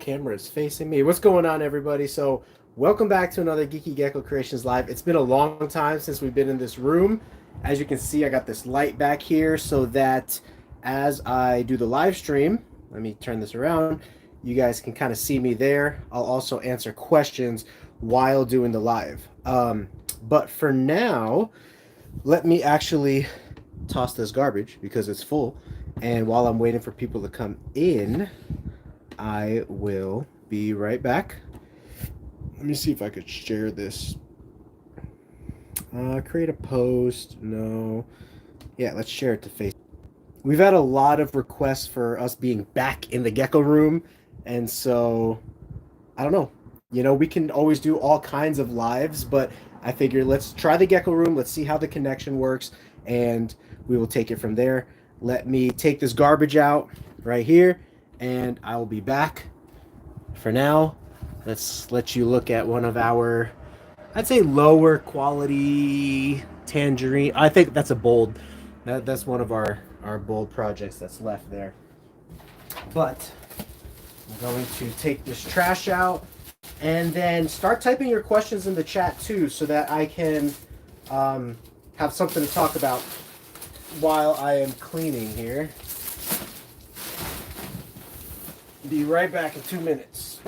camera is facing me. What's going on, everybody? So welcome back to another Geeky Gecko Creations Live. It's been a long time since we've been in this room. As you can see, I got this light back here so that as I do the live stream, let me turn this around, you guys can kind of see me there. I'll also answer questions while doing the live. But for now, let me actually toss this garbage because it's full. And while I'm waiting for people to come in, I will be right back. Let me see if I could share this. Create a post. No. Yeah, let's share it to Facebook. We've had a lot of requests for us being back in the gecko room. And so, I don't know. You know, we can always do all kinds of lives, but I figure let's try the gecko room. Let's see how the connection works, and we will take it from there. Let me take this garbage out right here, and I will be back. For now, let's let you look at one of our, I'd say, lower quality tangerine. I think that's a bold. That's one of our bold projects that's left there. But I'm going to take this trash out and then start typing your questions in the chat too, so that I can have something to talk about while I am cleaning here. Be right back in 2 minutes.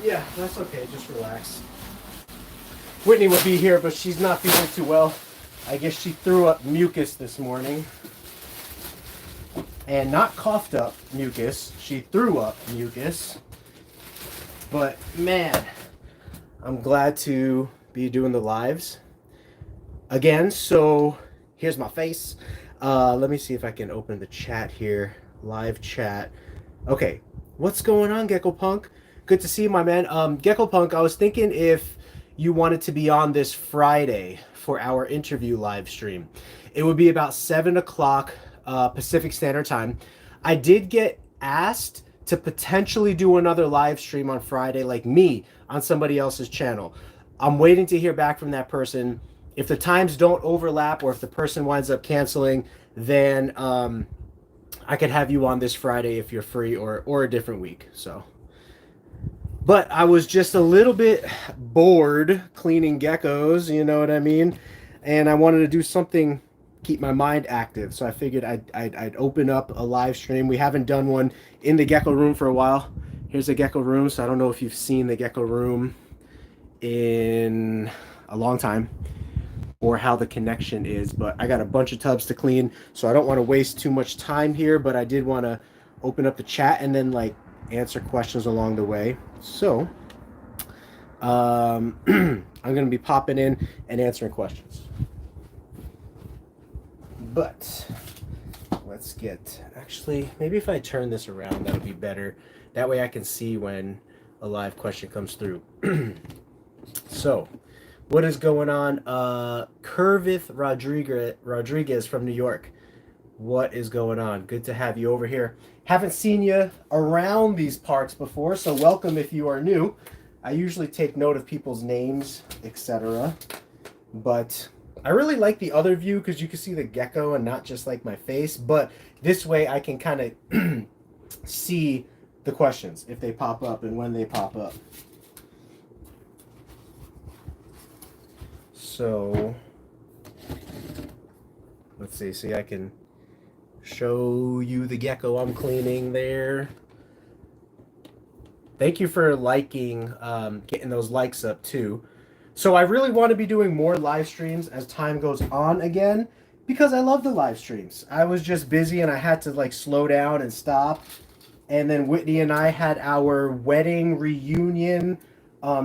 Yeah, that's okay. Just relax. Whitney would be here, but she's not feeling too well. I guess she threw up mucus this morning. And not coughed up mucus. She threw up mucus. But man, I'm glad to be doing the lives again. So here's my face. Let me see if I can open the chat here. Live chat. Okay. What's going on, Gecko Punk? Good to see you, my man. Gecko Punk, I was thinking if you wanted to be on this Friday for our interview live stream. It would be about 7 o'clock Pacific Standard Time. I did get asked to potentially do another live stream on Friday, like me, on somebody else's channel. I'm waiting to hear back from that person. If the times don't overlap or if the person winds up canceling, then I could have you on this Friday if you're free, or a different week. So. But I was just a little bit bored cleaning geckos, you know what I mean? And I wanted to do something, keep my mind active. So I figured I'd open up a live stream. We haven't done one in the gecko room for a while. Here's the gecko room. So I don't know if you've seen the gecko room in a long time or how the connection is. But I got a bunch of tubs to clean, so I don't want to waste too much time here. But I did want to open up the chat and then like answer questions along the way. So I'm going to be popping in and answering questions. But let's get, actually, maybe if I turn this around, that'll be better. That way I can see when a live question comes through. So what is going on? Curvith Rodriguez from New York. What is going on? Good to have you over here. Haven't seen you around these parts before, so welcome if you are new. I usually take note of people's names, etc. But I really like the other view because you can see the gecko and not just like my face. But this way I can kind of see the questions if they pop up and when they pop up. So let's see. See, I can show you the gecko I'm cleaning there. Thank you for liking, getting those likes up too. So I really want to be doing more live streams as time goes on again, because I love the live streams. I was just busy and I had to like slow down and stop. And then Whitney and I had our wedding reunion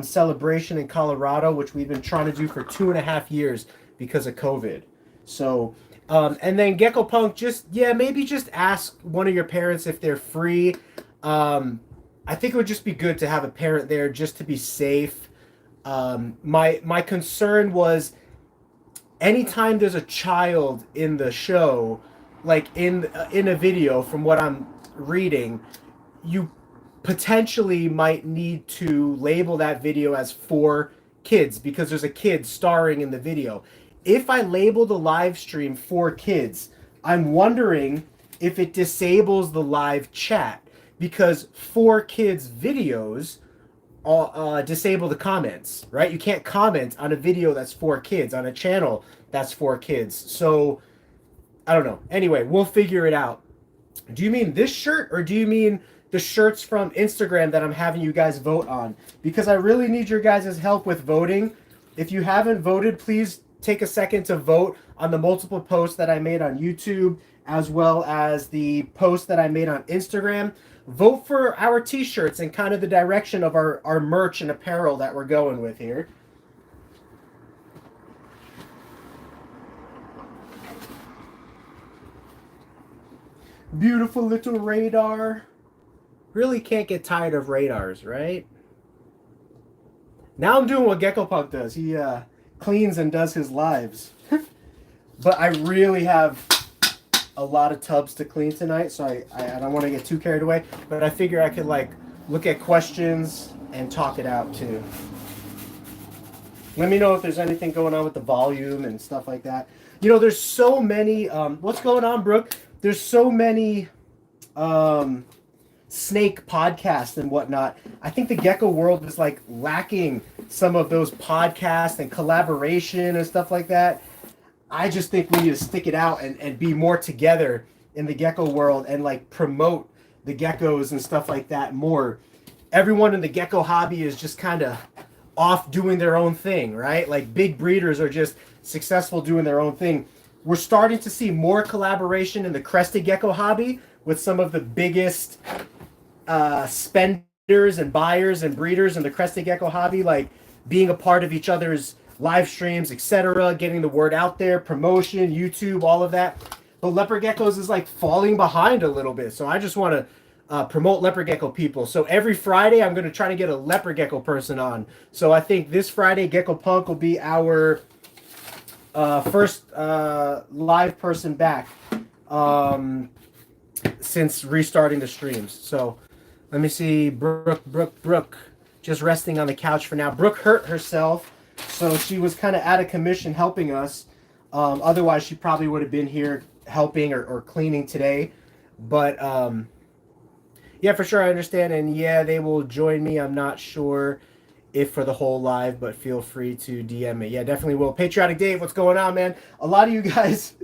celebration in Colorado, which we've been trying to do for 2.5 years because of COVID. So and then Gecko Punk, maybe just ask one of your parents if they're free I think it would just be good to have a parent there just to be safe. My concern was anytime there's a child in the show, like in a video, from what I'm reading, you potentially might need to label that video as for kids because there's a kid starring in the video. If I label the live stream for kids, I'm wondering if it disables the live chat because for kids videos disable the comments, right? You can't comment on a video that's for kids, on a channel that's for kids. So I don't know. Anyway, we'll figure it out. Do you mean this shirt or do you mean the shirts from Instagram that I'm having you guys vote on? Because I really need your guys' help with voting. If you haven't voted, please take a second to vote on the multiple posts that I made on YouTube as well as the post that I made on Instagram. Vote for our t-shirts and kind of the direction of our merch and apparel that we're going with here. Beautiful little radar. Really can't get tired of radars, right? Now I'm doing what Gecko Punk does. He cleans and does his lives. But I really have a lot of tubs to clean tonight, so I don't want to get too carried away. But I figure I could like look at questions and talk it out too. Let me know if there's anything going on with the volume and stuff like that. You know, there's so many. What's going on, Brooke? There's so many snake podcasts and whatnot. I think the gecko world is like lacking some of those podcasts and collaboration and stuff like that. I just think we need to stick it out and be more together in the gecko world and like promote the geckos and stuff like that more. Everyone in the gecko hobby is just kind of off doing their own thing, right? Like big breeders are just successful doing their own thing. We're starting to see more collaboration in the crested gecko hobby with some of the biggest spenders and buyers and breeders in the crested gecko hobby, like being a part of each other's live streams, etc., getting the word out there, promotion, YouTube, all of that. But leopard geckos is like falling behind a little bit. So I just want to promote leopard gecko people. So every Friday, I'm going to try to get a leopard gecko person on. So I think this Friday, Gecko Punk will be our first live person back since restarting the streams. So let me see. Brooke, just resting on the couch for now. Brooke hurt herself. So she was kind of out of commission helping us. Otherwise, she probably would have been here helping or cleaning today. But yeah, for sure, I understand. And yeah, they will join me. I'm not sure if for the whole live, but feel free to DM me. Yeah, definitely will. Patriotic Dave, what's going on, man? A lot of you guys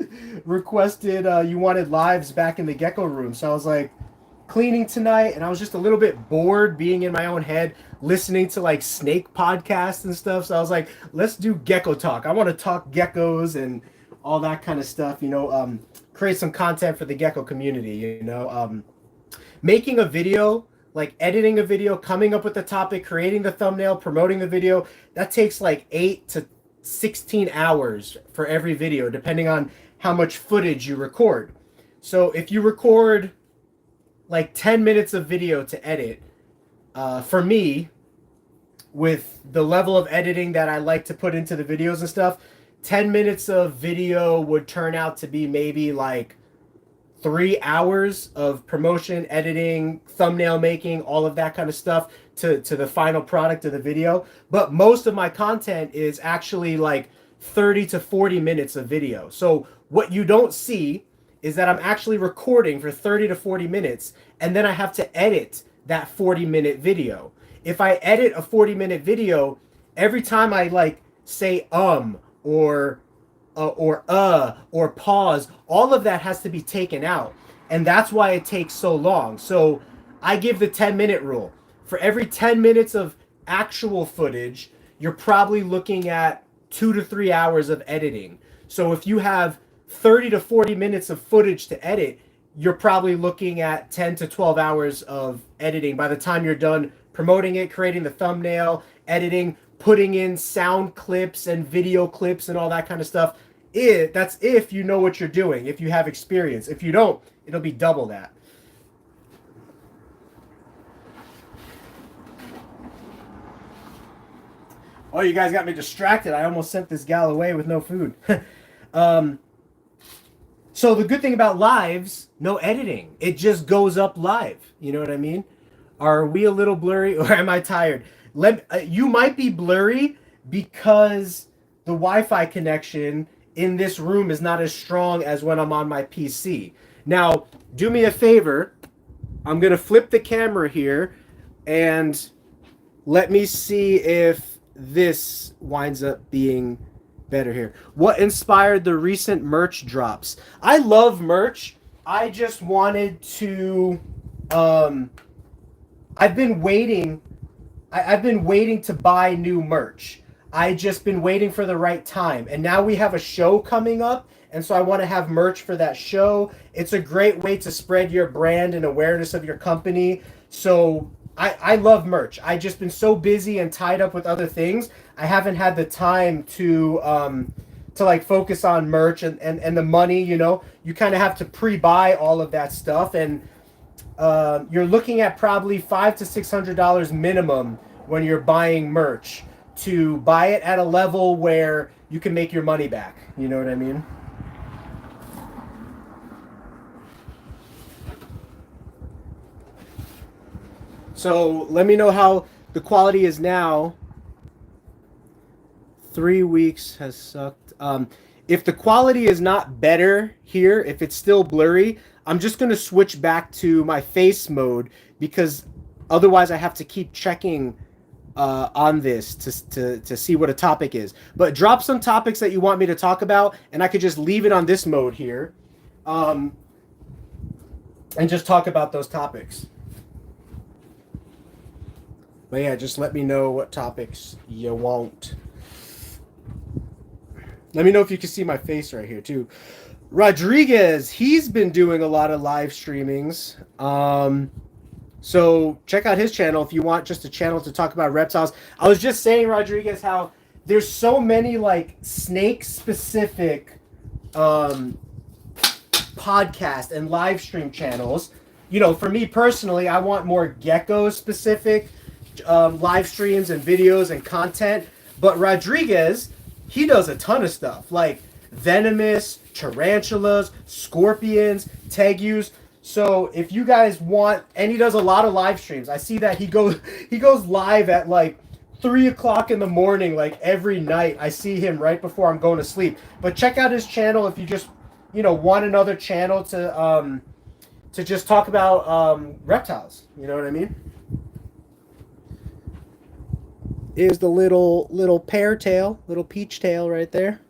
requested you wanted lives back in the gecko room. So I was like, cleaning tonight, and I was just a little bit bored being in my own head, listening to like snake podcasts and stuff. So I was like, let's do gecko talk. I want to talk geckos and all that kind of stuff, you know, create some content for the gecko community, you know, making a video, like editing a video, coming up with the topic, creating the thumbnail, promoting the video. That takes like 8 to 16 hours for every video, depending on how much footage you record. So if you record like 10 minutes of video to edit, for me, with the level of editing that I like to put into the videos and stuff, 10 minutes of video would turn out to be maybe like 3 hours of promotion, editing, thumbnail making, all of that kind of stuff to the final product of the video. But most of my content is actually like 30 to 40 minutes of video. So what you don't see is that I'm actually recording for 30 to 40 minutes, and then I have to edit that 40-minute video. If I edit a 40-minute video, every time I like say or pause, all of that has to be taken out. And that's why it takes so long. So I give the 10-minute rule. For every 10 minutes of actual footage, you're probably looking at 2 to 3 hours of editing. So if you have 30 to 40 minutes of footage to edit, you're probably looking at 10 to 12 hours of editing by the time you're done promoting it, creating the thumbnail, editing, putting in sound clips and video clips and all that kind of stuff. That's if you know what you're doing, if you have experience. If you don't, it'll be double that. Oh, you guys got me distracted. I almost sent this gal away with no food. um, so the good thing about lives, no editing. It just goes up live. You know what I mean? Are we a little blurry or am I tired? You might be blurry because the Wi-Fi connection in this room is not as strong as when I'm on my PC. Now, do me a favor. I'm going to flip the camera here and let me see if this winds up being better here. What inspired the recent merch drops? I love merch. I just wanted to I've been waiting to buy new merch. I just been waiting for the right time. And now we have a show coming up, and so I want to have merch for that show. It's a great way to spread your brand and awareness of your company. So I love merch. I just been so busy and tied up with other things. I haven't had the time to like focus on merch and the money, you know. You kind of have to pre-buy all of that stuff, and you're looking at probably $500 to $600 minimum when you're buying merch to buy it at a level where you can make your money back. You know what I mean? So let me know how the quality is now. 3 weeks has sucked. If the quality is not better here, if it's still blurry, I'm just going to switch back to my face mode because otherwise I have to keep checking on this to see what a topic is. But drop some topics that you want me to talk about, and I could just leave it on this mode here and just talk about those topics. But yeah, just let me know what topics you want. Let me know if you can see my face right here too. Rodriguez, he's been doing a lot of live streamings. So check out his channel if you want just a channel to talk about reptiles. I was just saying, Rodriguez, how there's so many like snake specific podcast and live stream channels. You know, for me personally, I want more gecko specific live streams and videos and content. But Rodriguez, he does a ton of stuff like venomous, tarantulas, scorpions, tegus. So if you guys want, and he does a lot of live streams. I see that he goes live at like 3 o'clock in the morning, like every night. I see him right before I'm going to sleep. But check out his channel if you just, you know, want another channel to just talk about reptiles. You know what I mean? Is the little pear tail, little peach tail right there.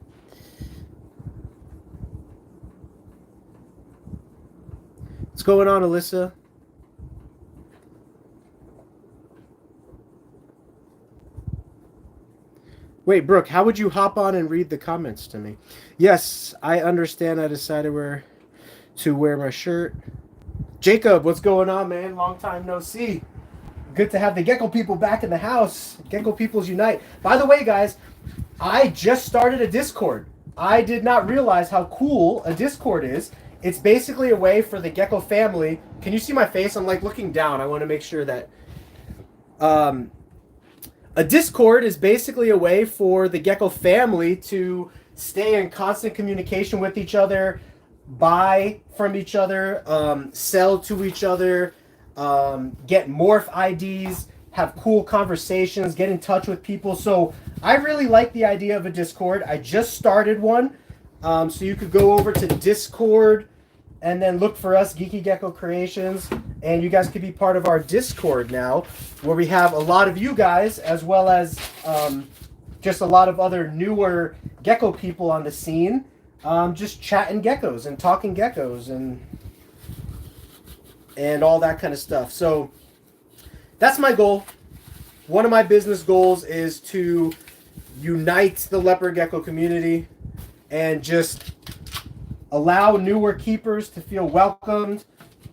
What's going on, Alyssa? Wait, Brooke, how would you hop on and read the comments to me? Yes, I understand. I decided where to wear my shirt. Jacob, what's going on, man? Long time no see. Good to have the Gecko people back in the house. Gecko Peoples Unite. By the way, guys, I just started a Discord. I did not realize how cool a Discord is. It's basically a way for the Gecko family. Can you see my face? I'm like looking down. I want to make sure that... a Discord is basically a way for the Gecko family to stay in constant communication with each other, buy from each other, sell to each other, get morph IDs, have cool conversations, get in touch with people. So I really like the idea of a Discord. I just started one. So you could go over to Discord and then look for us, Geeky Gecko Creations, and you guys could be part of our Discord now, where we have a lot of you guys, as well as just a lot of other newer Gecko people on the scene, just chatting geckos and talking geckos and all that kind of stuff. So that's my goal. One of my business goals is to unite the leopard gecko community and just allow newer keepers to feel welcomed,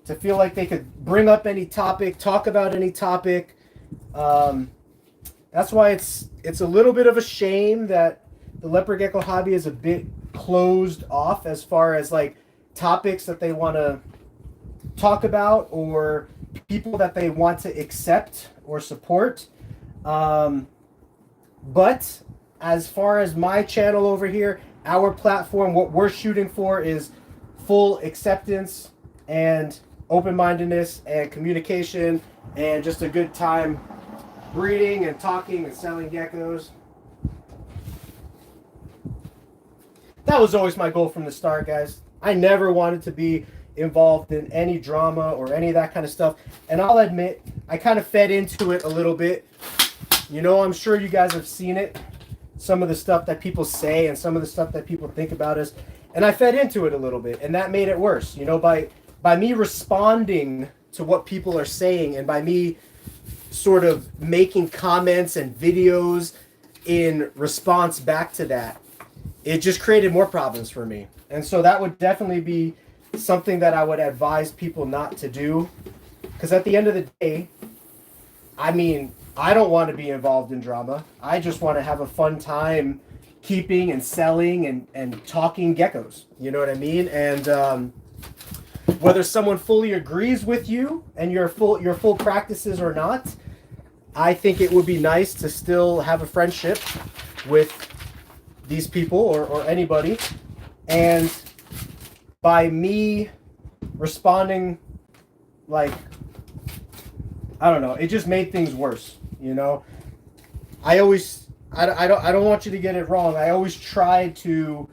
to feel like they could bring up any topic, talk about any topic. That's why it's a little bit of a shame that the leopard gecko hobby is a bit closed off as far as like topics that they want to talk about or people that they want to accept or support. But as far as my channel over here, our platform, what we're shooting for is full acceptance and open-mindedness and communication and just a good time breeding and talking and selling geckos. That was always my goal from the start, guys. I never wanted to be involved in any drama or any of that kind of stuff. And I'll admit, I kind of fed into it a little bit. You know, I'm sure you guys have seen it. Some of the stuff that people say and some of the stuff that people think about us. And I fed into it a little bit, and that made it worse. You know, by me responding to what people are saying and by me sort of making comments and videos in response back to that, it just created more problems for me. And so that would definitely be something that I would advise people not to do. Because at the end of the day, I mean, I don't want to be involved in drama. I just want to have a fun time keeping and selling and talking geckos. You know what I mean? And whether someone fully agrees with you and your full practices or not, I think it would be nice to still have a friendship with these people or anybody. And by me responding, like, I don't know, it just made things worse. You know, I don't want you to get it wrong. I always try to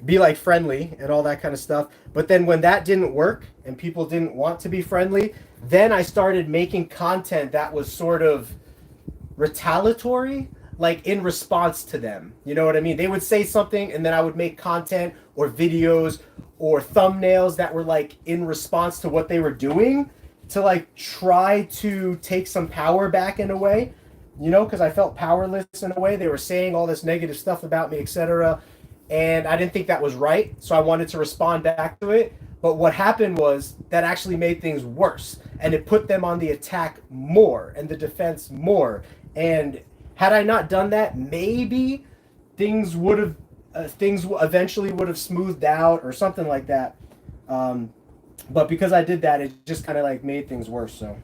be like friendly and all that kind of stuff. But then when that didn't work and people didn't want to be friendly, then I started making content that was sort of retaliatory, like in response to them. You know what I mean? They would say something and then I would make content or videos or thumbnails that were like in response to what they were doing to like try to take some power back in a way, you know, because I felt powerless in a way. They were saying all this negative stuff about me, etc. And I didn't think that was right. So I wanted to respond back to it. But what happened was that actually made things worse. And it put them on the attack more and the defense more. And had I not done that, maybe things would have, things eventually would have smoothed out or something like that. But because I did that, it just kind of like made things worse. So.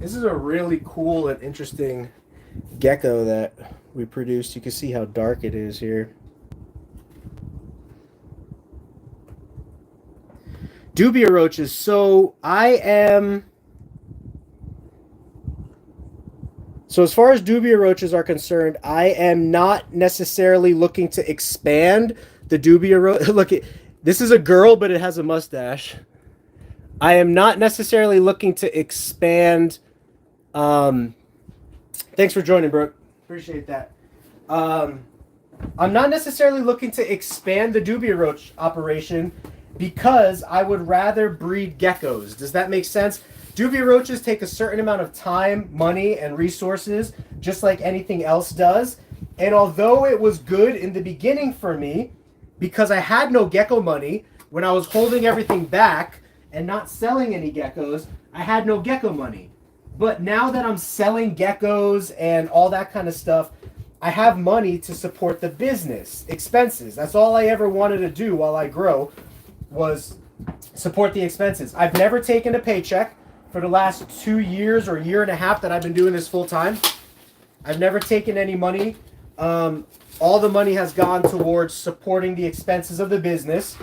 This is a really cool and interesting gecko that we produced. You can see how dark it is here. Dubia roaches. So as far as Dubia roaches are concerned, I am not necessarily looking to expand the Dubia roach. Look, this is a girl, but it has a mustache. I am not necessarily looking to expand. Thanks for joining, Brooke. Appreciate that. I'm not necessarily looking to expand the Dubia roach operation because I would rather breed geckos. Does that make sense? Dubia roaches take a certain amount of time, money, and resources, just like anything else does. And although it was good in the beginning for me, because I had no gecko money, when I was holding everything back and not selling any geckos, I had no gecko money. But now that I'm selling geckos and all that kind of stuff, I have money to support the business expenses. That's all I ever wanted to do while I grow was support the expenses. I've never taken a paycheck for the last 2 years or year and a half that I've been doing this full time. I've never taken any money. All the money has gone towards supporting the expenses of the business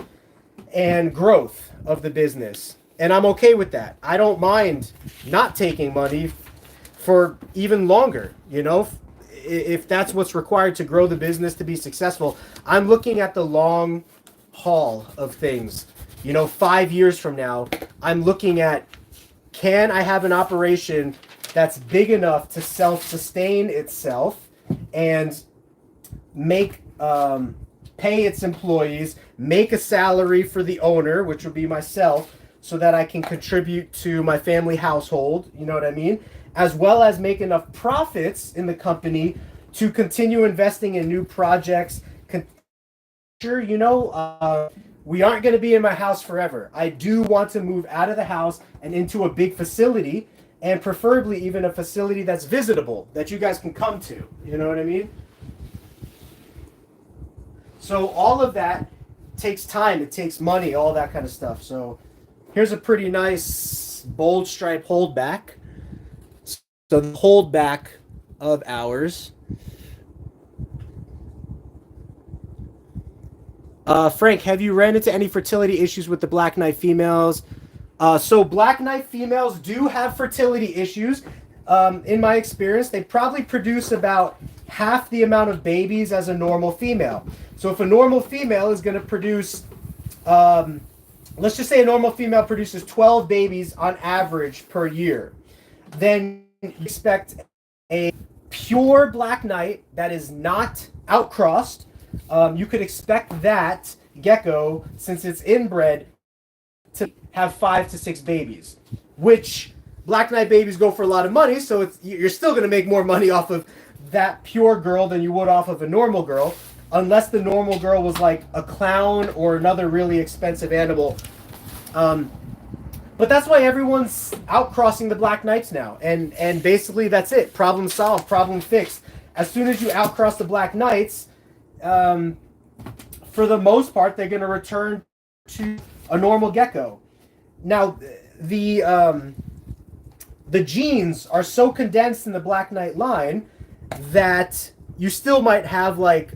and growth of the business. And I'm okay with that. I don't mind not taking money for even longer, you know, if that's what's required to grow the business to be successful. I'm looking at the long haul of things. You know, 5 years from now, I'm looking at, can I have an operation that's big enough to self-sustain itself and make pay its employees, make a salary for the owner, which would be myself, so that I can contribute to my family household, you know what I mean? As well as make enough profits in the company to continue investing in new projects. Sure, you know, we aren't going to be in my house forever. I do want to move out of the house and into a big facility, and preferably even a facility that's visitable, that you guys can come to, you know what I mean? So all of that takes time, it takes money, all that kind of stuff. So here's a pretty nice bold stripe holdback. So the holdback of ours. Frank, have you ran into any fertility issues with the black knight females? So black knight females do have fertility issues. In my experience, they probably produce about half the amount of babies as a normal female. So if a normal female is going to produce, let's just say a normal female produces 12 babies on average per year, then you expect a pure black knight that is not outcrossed. You could expect that gecko, since it's inbred, to have 5 to 6 babies, which black knight babies go for a lot of money, so you're still going to make more money off of that pure girl than you would off of a normal girl, unless the normal girl was like a clown or another really expensive animal. But that's why everyone's outcrossing the black knights now, and basically that's it. Problem solved, problem fixed. As soon as you outcross the black knights, for the most part, they're going to return to a normal gecko. Now, the genes are so condensed in the black knight line that you still might have, like,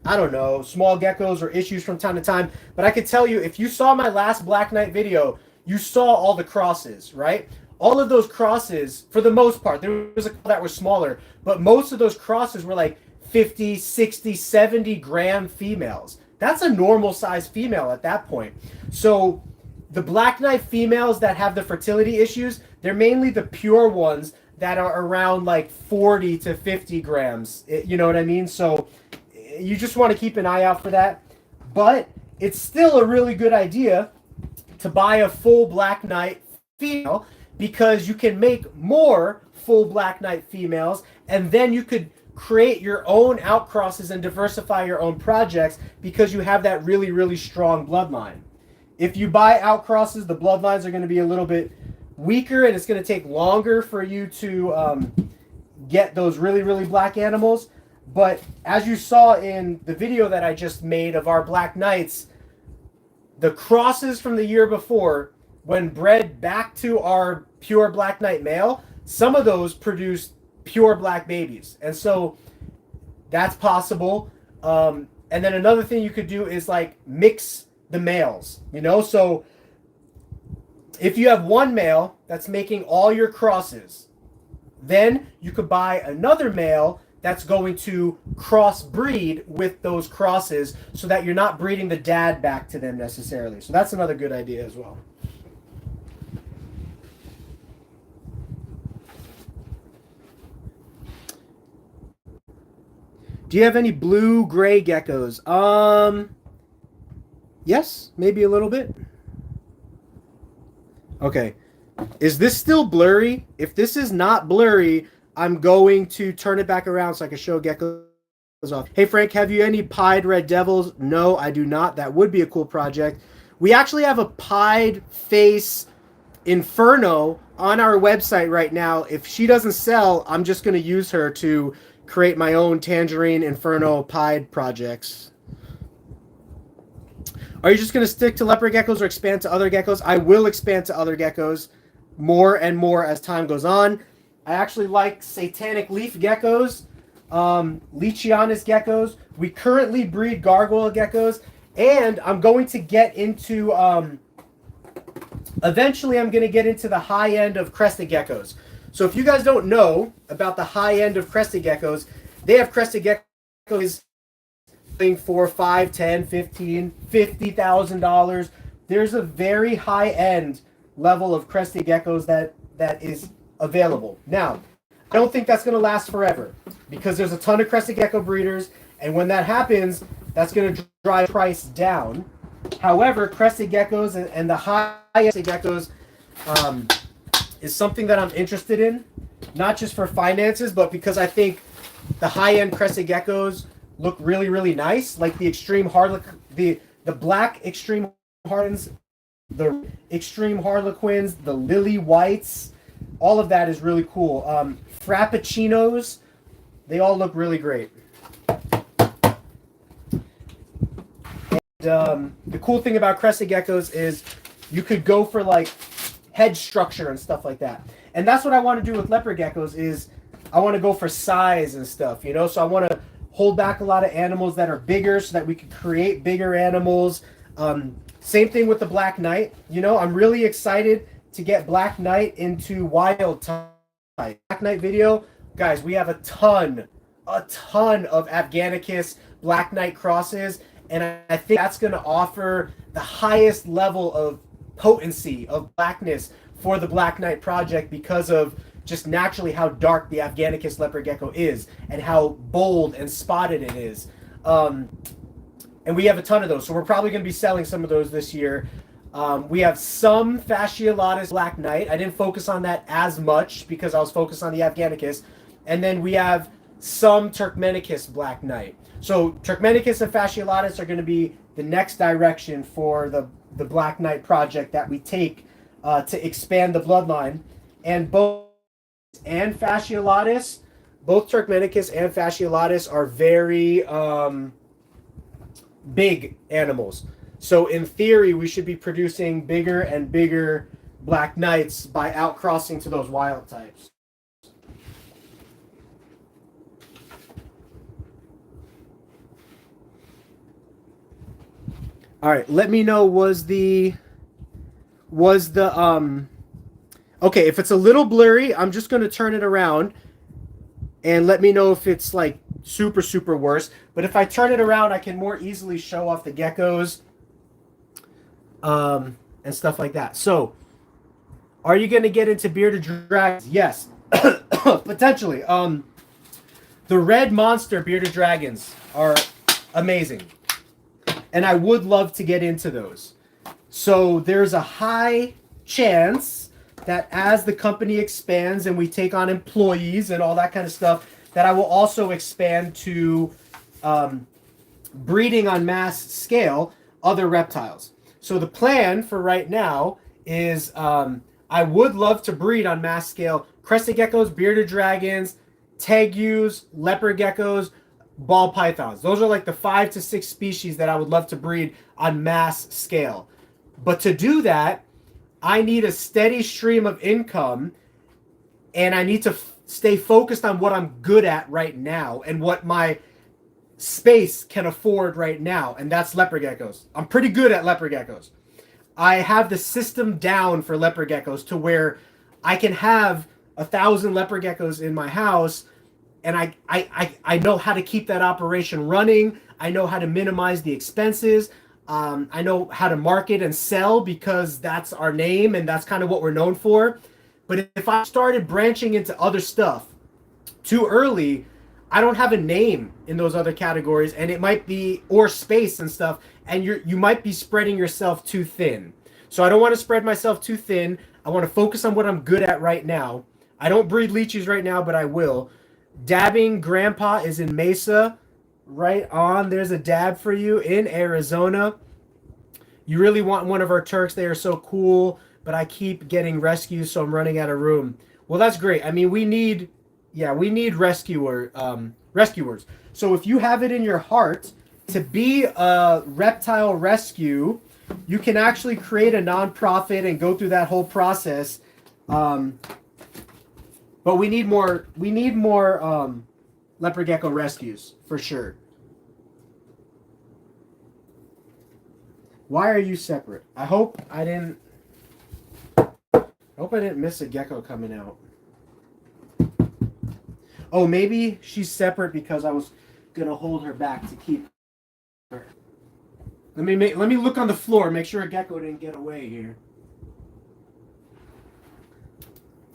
I don't know, small geckos or issues from time to time. But I could tell you, if you saw my last black knight video, you saw all the crosses, right? All of those crosses, for the most part, there was a couple that were smaller, but most of those crosses were like 50, 60, 70 gram females. That's a normal size female at that point. So the black knight females that have the fertility issues, they're mainly the pure ones that are around like 40 to 50 grams. You know what I mean? So you just want to keep an eye out for that. But it's still a really good idea to buy a full black knight female, because you can make more full black knight females, and then you could create your own outcrosses and diversify your own projects, because you have that really, really strong bloodline. If you buy outcrosses, the bloodlines are going to be a little bit weaker, and it's going to take longer for you to get those really, really black animals. But as you saw in the video that I just made of our black knights, the crosses from the year before, when bred back to our pure black knight male, some of those produced pure black babies. And so that's possible. And then another thing you could do is like mix the males, you know? So if you have one male that's making all your crosses, then you could buy another male that's going to crossbreed with those crosses, so that you're not breeding the dad back to them necessarily. So that's another good idea as well. Do you have any blue-gray geckos? Yes, maybe a little bit. Okay. Is this still blurry? If this is not blurry, I'm going to turn it back around so I can show geckos off. Hey, Frank, have you any pied red devils? No, I do not. That would be a cool project. We actually have a pied face Inferno on our website right now. If she doesn't sell, I'm just going to use her to create my own Tangerine Inferno pied projects. Are you just going to stick to leopard geckos or expand to other geckos? I will expand to other geckos more and more as time goes on. I actually like satanic leaf geckos, Leachianus geckos. We currently breed gargoyle geckos, and I'm going to get into, eventually I'm going to get into the high end of crested geckos. So if you guys don't know about the high end of crested geckos, they have crested geckos for $5, $10, $15, $50,000. There's a very high end level of crested geckos that is available. Now, I don't think that's going to last forever, because there's a ton of crested gecko breeders, and when that happens, that's going to drive price down. However, crested geckos and the high-end geckos is something that I'm interested in, not just for finances, but because I think the high-end crested geckos look really, really nice, like the extreme the black extreme hardens, the extreme harlequins, the lily whites. All of that is really cool. Frappuccinos, they all look really great. The cool thing about crested geckos is you could go for like head structure and stuff like that. And that's what I want to do with leopard geckos is I want to go for size and stuff, you know? So I want to hold back a lot of animals that are bigger so that we can create bigger animals. Same thing with the Black Knight. You know, I'm really excited to get Black Knight into wild type. Black Knight video, guys, we have a ton of Afghanicus Black Knight crosses, and I think that's going to offer the highest level of potency of blackness for the Black Knight project because of just naturally how dark the Afghanicus leopard gecko is and how bold and spotted it is. And we have a ton of those, so we're probably going to be selling some of those this year. We have some fasciolatus Black Knight. I didn't focus on that as much because I was focused on the Afghanicus. And then we have some Turkmenicus Black Knight. So Turkmenicus and fasciolatus are going to be the next direction for the Black Knight project that we take to expand the bloodline. And both and fasciolatus, both Turkmenicus and fasciolatus are very big animals. So in theory, we should be producing bigger and bigger Black Knights by outcrossing to those wild types. All right, let me know okay, if it's a little blurry, I'm just going to turn it around and let me know if it's like super worse. But if I turn it around, I can more easily show off the geckos and stuff like that. So, are you going to get into bearded dragons? Yes, potentially. The red monster bearded dragons are amazing, and I would love to get into those. So there's a high chance that as the company expands and we take on employees and all that kind of stuff, that I will also expand to breeding on mass scale other reptiles. So the plan for right now is I would love to breed on mass scale crested geckos, bearded dragons, tegus, leopard geckos, ball pythons. Those are like the 5 to 6 species that I would love to breed on mass scale. But to do that, I need a steady stream of income, and I need to stay focused on what I'm good at right now and what my space can afford right now, and that's leopard geckos. I'm pretty good at leopard geckos. I have the system down for leopard geckos to where I can have 1,000 leopard geckos in my house, and I know how to keep that operation running. I know how to minimize the expenses. I know how to market and sell because that's our name and that's kind of what we're known for. But if I started branching into other stuff too early, I don't have a name in those other categories, and it might be, or space and stuff, and you might be spreading yourself too thin. So I don't want to spread myself too thin. I want to focus on what I'm good at right now. I don't breed leeches right now, but I will. Dabbing Grandpa is in Mesa. Right on. There's a dab for you in Arizona. You really want one of our Turks. They are so cool, but I keep getting rescues, so I'm running out of room. Well, that's great. I mean, we need rescuers. So if you have it in your heart to be a reptile rescue, you can actually create a nonprofit and go through that whole process. But we need more leopard gecko rescues for sure. Why are you separate? I hope I didn't miss a gecko coming out. Oh, maybe she's separate because I was gonna hold her back to keep her. Let me look on the floor, make sure a gecko didn't get away here.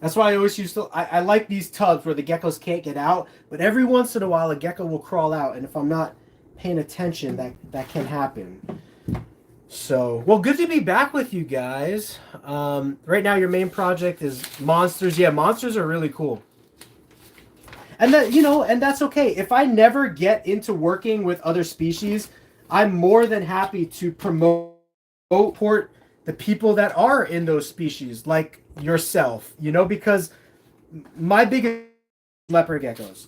That's why I always I like these tubs where the geckos can't get out, but every once in a while a gecko will crawl out, and if I'm not paying attention, that can happen. So, well, good to be back with you guys. Right now your main project is monsters. Yeah, monsters are really cool. And that's okay. If I never get into working with other species, I'm more than happy to promote the people that are in those species, like yourself, because my biggest leopard geckos.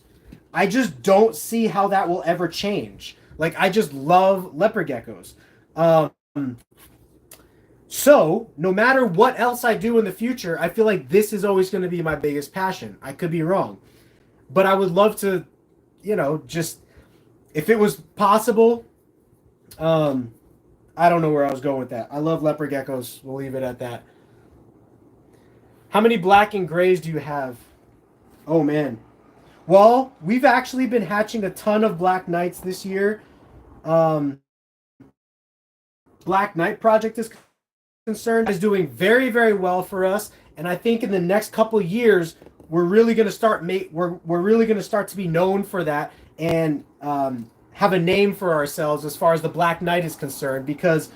I just don't see how that will ever change. Like, I just love leopard geckos. Um, so no matter what else I do in the future, I feel like this is always going to be my biggest passion. I could be wrong, but I would love to, just if it was possible. I don't know where I was going with that. I love leopard geckos. We'll leave it at that. How many black and grays do you have? Oh, man. Well, we've actually been hatching a ton of black knights this year. Black Knight project is concerned is doing very, very well for us. And I think in the next couple of years, we're really going to start we're really going to start to be known for that and have a name for ourselves as far as the Black Knight is concerned. Because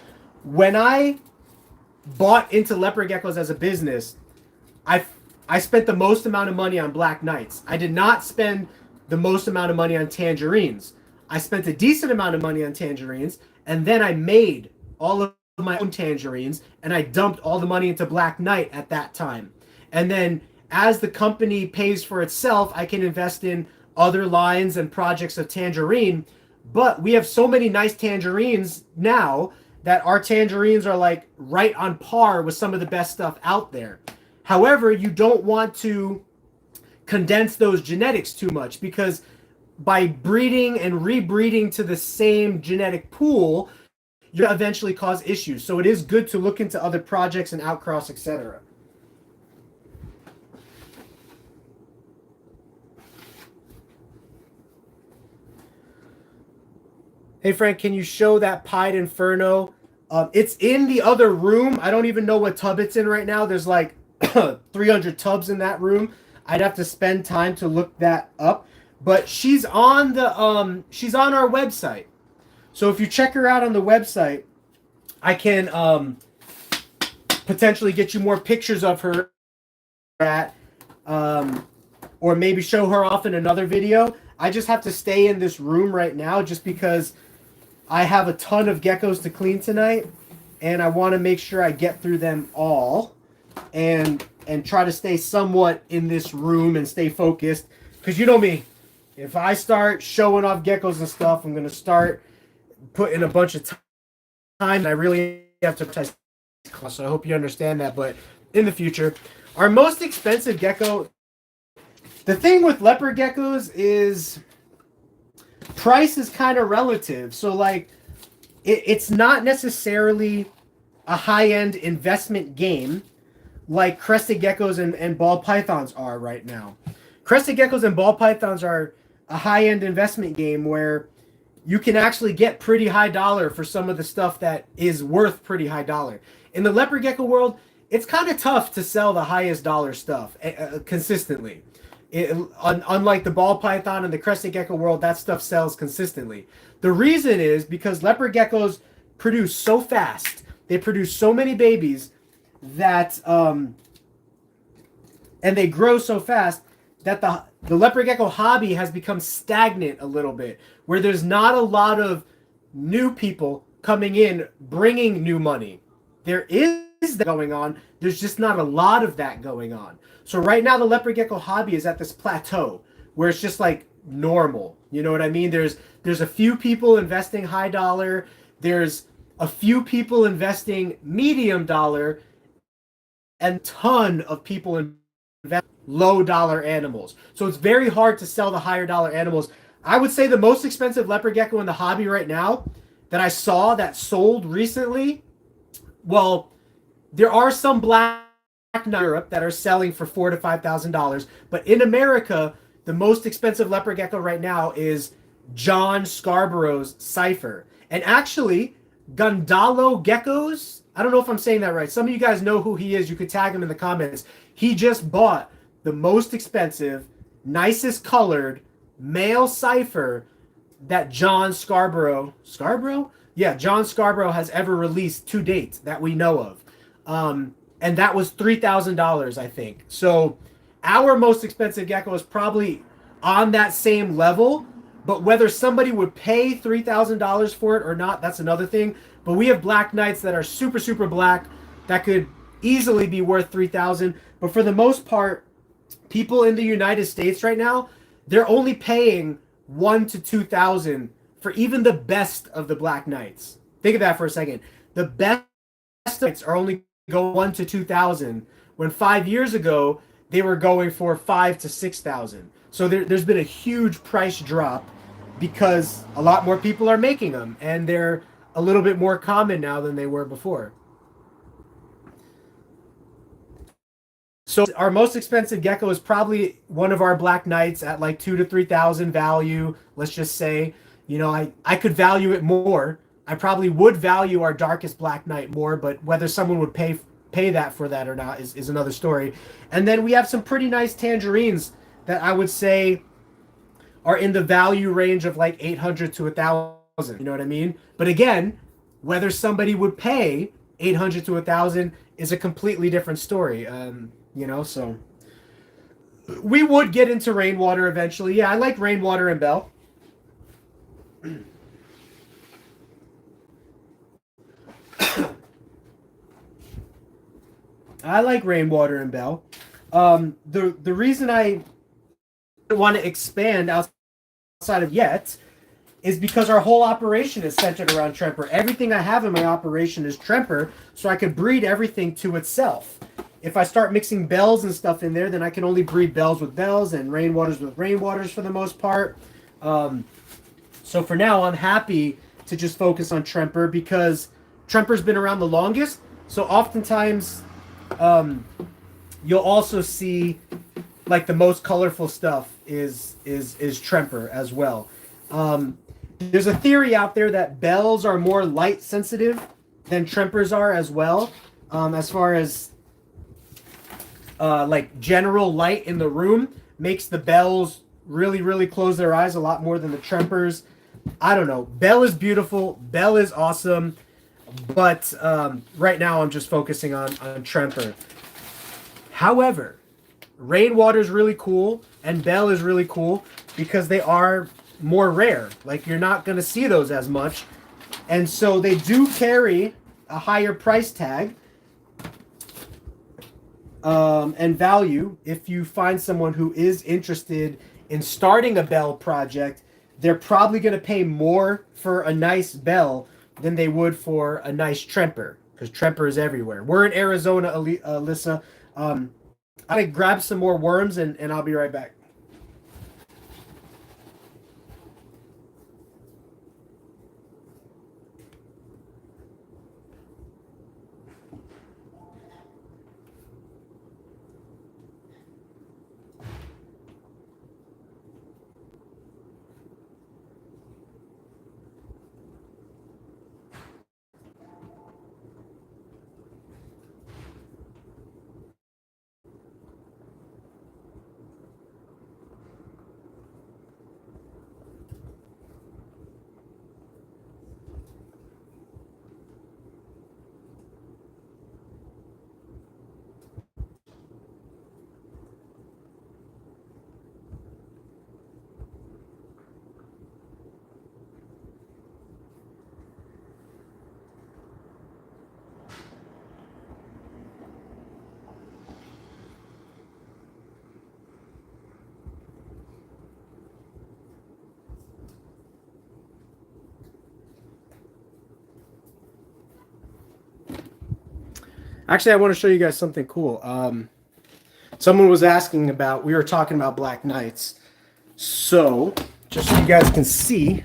when I bought into leopard geckos as a business, I spent the most amount of money on Black Knights. I did not spend the most amount of money on tangerines. I spent a decent amount of money on tangerines, and then I made all of my own tangerines, and I dumped all the money into Black Knight at that time. And then as the company pays for itself, I can invest in other lines and projects of tangerine. But we have so many nice tangerines now that our tangerines are like right on par with some of the best stuff out there. However, you don't want to condense those genetics too much, because by breeding and rebreeding to the same genetic pool, you eventually cause issues. So it is good to look into other projects and outcross, etc. Hey Frank, can you show that Pied Inferno? It's in the other room. I don't even know what tub it's in right now. There's like 300 tubs in that room. I'd have to spend time to look that up. But she's on the she's on our website. So if you check her out on the website, I can potentially get you more pictures of her at or maybe show her off in another video. I just have to stay in this room right now just because I have a ton of geckos to clean tonight, and I want to make sure I get through them all and try to stay somewhat in this room and stay focused, because you know me, if I start showing off geckos and stuff, I'm going to start putting a bunch of time, and I really have to test. So I hope you understand that. But in the future, our most expensive gecko, the thing with leopard geckos is price is kind of relative. So like it's not necessarily a high-end investment game like crested geckos and ball pythons are right now. Crested geckos and ball pythons are a high-end investment game where you can actually get pretty high dollar for some of the stuff that is worth pretty high dollar. In the leopard gecko world, it's kind of tough to sell the highest dollar stuff consistently. Unlike the ball python and the crested gecko world, that stuff sells consistently. The reason is because leopard geckos produce so fast. They produce so many babies that and they grow so fast that the leopard gecko hobby has become stagnant a little bit, where there's not a lot of new people coming in bringing new money. There is that going on. There's just not a lot of that going on. So right now the leopard gecko hobby is at this plateau where it's just like normal. You know what I mean? There's a few people investing high dollar. There's a few people investing medium dollar, and a ton of people invest low dollar animals. So it's very hard to sell the higher dollar animals. I would say the most expensive leopard gecko in the hobby right now that I saw that sold recently, well, there are some black in Europe that are selling for $4,000 to $5,000, but in America, the most expensive leopard gecko right now is John Scarborough's Cipher. And actually, Gondalo Geckos, I don't know if I'm saying that right. Some of you guys know who he is. You could tag him in the comments. He just bought the most expensive, nicest colored male Cipher that John Scarborough, yeah, John Scarborough has ever released to date that we know of. And that was $3,000, I think. So our most expensive gecko is probably on that same level, but whether somebody would pay $3,000 for it or not, that's another thing. But we have black knights that are super, super black that could easily be worth $3,000. But for the most part, people in the United States right now, they're only paying $1,000 to $2,000 for even the best of the black knights. Think of that for a second. The best nights are only go 1 to 2,000, when 5 years ago they were going for 5 to 6,000. So there's been a huge price drop because a lot more people are making them, and they're a little bit more common now than they were before. So our most expensive gecko is probably one of our black knights at like 2 to 3,000 value. Let's just say, you know, I could value it more. I probably would value our darkest black knight more, but whether someone would pay that for that or not is another story. And then we have some pretty nice tangerines that I would say are in the value range of like 800 to 1,000. You know what I mean? But again, whether somebody would pay 800 to 1,000 is a completely different story. You know, so we would get into rainwater eventually. Yeah, I like rainwater and bell. I like rainwater and bell. The reason I want to expand outside of yet is because our whole operation is centered around Tremper. Everything I have in my operation is Tremper, so I could breed everything to itself. If I start mixing bells and stuff in there, then I can only breed bells with bells and rainwaters with rainwaters for the most part. So for now, I'm happy to just focus on Tremper because Tremper's been around the longest. So oftentimes, you'll also see like the most colorful stuff is Tremper as well. There's a theory out there that bells are more light sensitive than Trempers are as well, as far as like general light in the room makes the bells really close their eyes a lot more than the Trempers. I don't know. Bell is beautiful. Bell is awesome. But right now I'm just focusing on Tremper. However, rainwater is really cool and bell is really cool because they are more rare. Like, you're not going to see those as much. And so they do carry a higher price tag and value. If you find someone who is interested in starting a bell project, they're probably going to pay more for a nice bell than they would for a nice Tremper, because Tremper is everywhere. We're in Arizona, Alyssa. I'm going to grab some more worms and I'll be right back. Actually, I want to show you guys something cool. Someone was asking about, we were talking about Black Knights. So, just so you guys can see,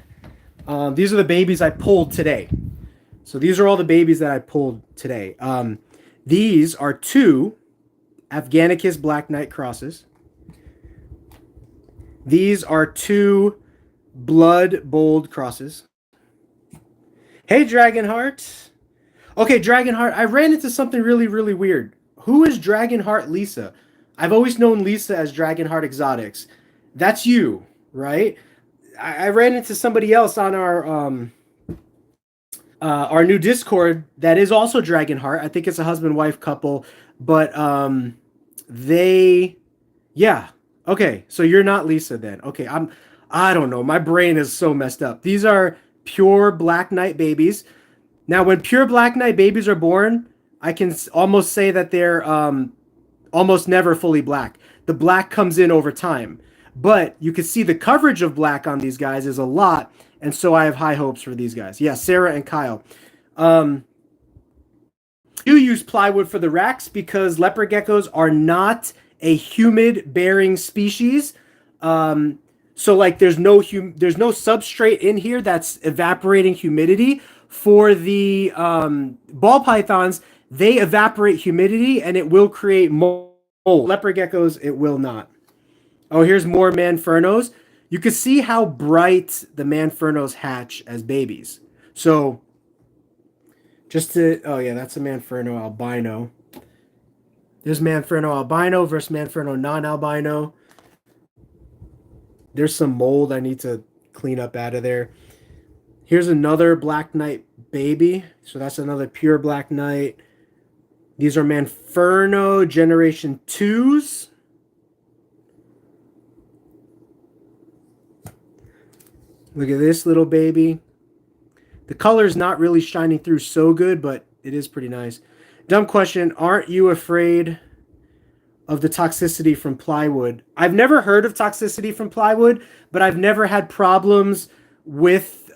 these are the babies I pulled today. So these are all the babies that I pulled today. These are two Afghanicus Black Knight crosses. These are two Blood Bold crosses. Hey, Dragonheart. Okay, Dragonheart, I ran into something really weird. Who is Dragonheart Lisa? I've always known Lisa as Dragonheart Exotics. That's you, right? I ran into somebody else on our new Discord that is also Dragonheart. I think it's a husband-wife couple, but yeah. Okay, so you're not Lisa then. Okay, I don't know. My brain is so messed up. These are pure Black Knight babies. Now, when pure Black Knight babies are born, I can almost say that they're almost never fully black. The black comes in over time. But you can see the coverage of black on these guys is a lot, and so I have high hopes for these guys. Yeah, Sarah and Kyle. Do use plywood for the racks because leopard geckos are not a humid bearing species. So like there's no substrate in here that's evaporating humidity. For the ball pythons, they evaporate humidity and it will create mold. Leopard geckos, it will not. Oh, here's more manfernos. You can see how bright the manfernos hatch as babies. So oh yeah, that's a manferno albino. There's manferno albino versus manferno non-albino. There's some mold I need to clean up out of there. Here's another black knight baby. So that's another pure black knight. These are manferno generation 2s. Look at this little baby. The color is not really shining through so good, but it is pretty nice. Dumb question. Aren't you afraid of the toxicity from plywood? I've never heard of toxicity from plywood, but I've never had problems with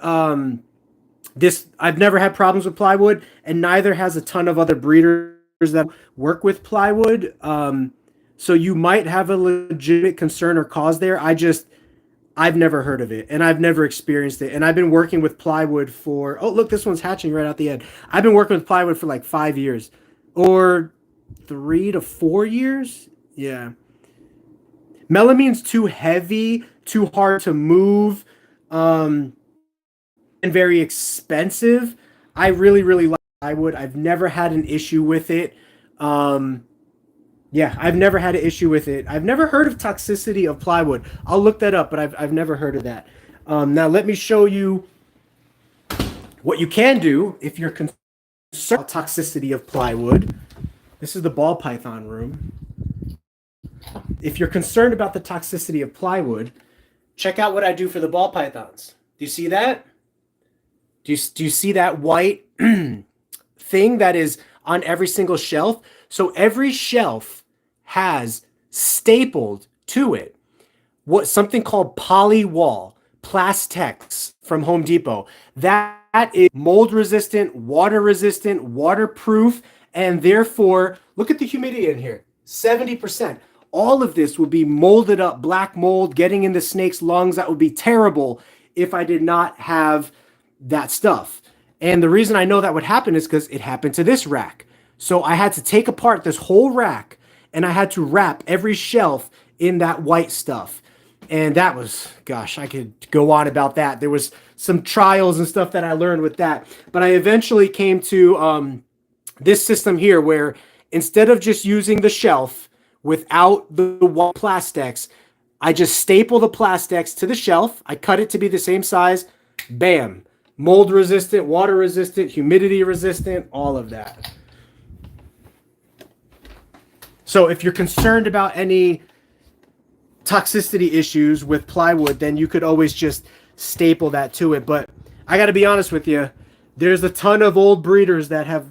this. I've never had problems with plywood, and neither has a ton of other breeders that work with plywood. So you might have a legitimate concern or cause there. I've never heard of it, and I've never experienced it. And I've been working with plywood for, oh, look, this one's hatching right out the end. I've been working with plywood for like 5 years or 3 to 4 years. Yeah. Melamine's too heavy, too hard to move, and very expensive. I really, really like plywood. I've never had an issue with it. Yeah, I've never had an issue with it. I've never heard of toxicity of plywood. I'll look that up, but I've never heard of that. Now let me show you what you can do if you're concerned about toxicity of plywood. This is the ball python room. If you're concerned about the toxicity of plywood, check out what I do for the ball pythons. Do you see that? Do you see that white thing that is on every single shelf? So every shelf has stapled to it something called polywall, Plastex from Home Depot. That is mold resistant, waterproof, and therefore, look at the humidity in here, 70%. All of this would be molded up, black mold getting in the snake's lungs. That would be terrible if I did not have that stuff. And the reason I know that would happen is because it happened to this rack. So I had to take apart this whole rack and I had to wrap every shelf in that white stuff. And that was, gosh, I could go on about that. There was some trials and stuff that I learned with that. But I eventually came to this system here where instead of just using the shelf without the white Plastex, I just staple the Plastex to the shelf. I cut it to be the same size. Bam. Mold resistant, water resistant, humidity resistant, all of that. So if you're concerned about any toxicity issues with plywood, then you could always just staple that to it. But I got to be honest with you, there's a ton of old breeders that have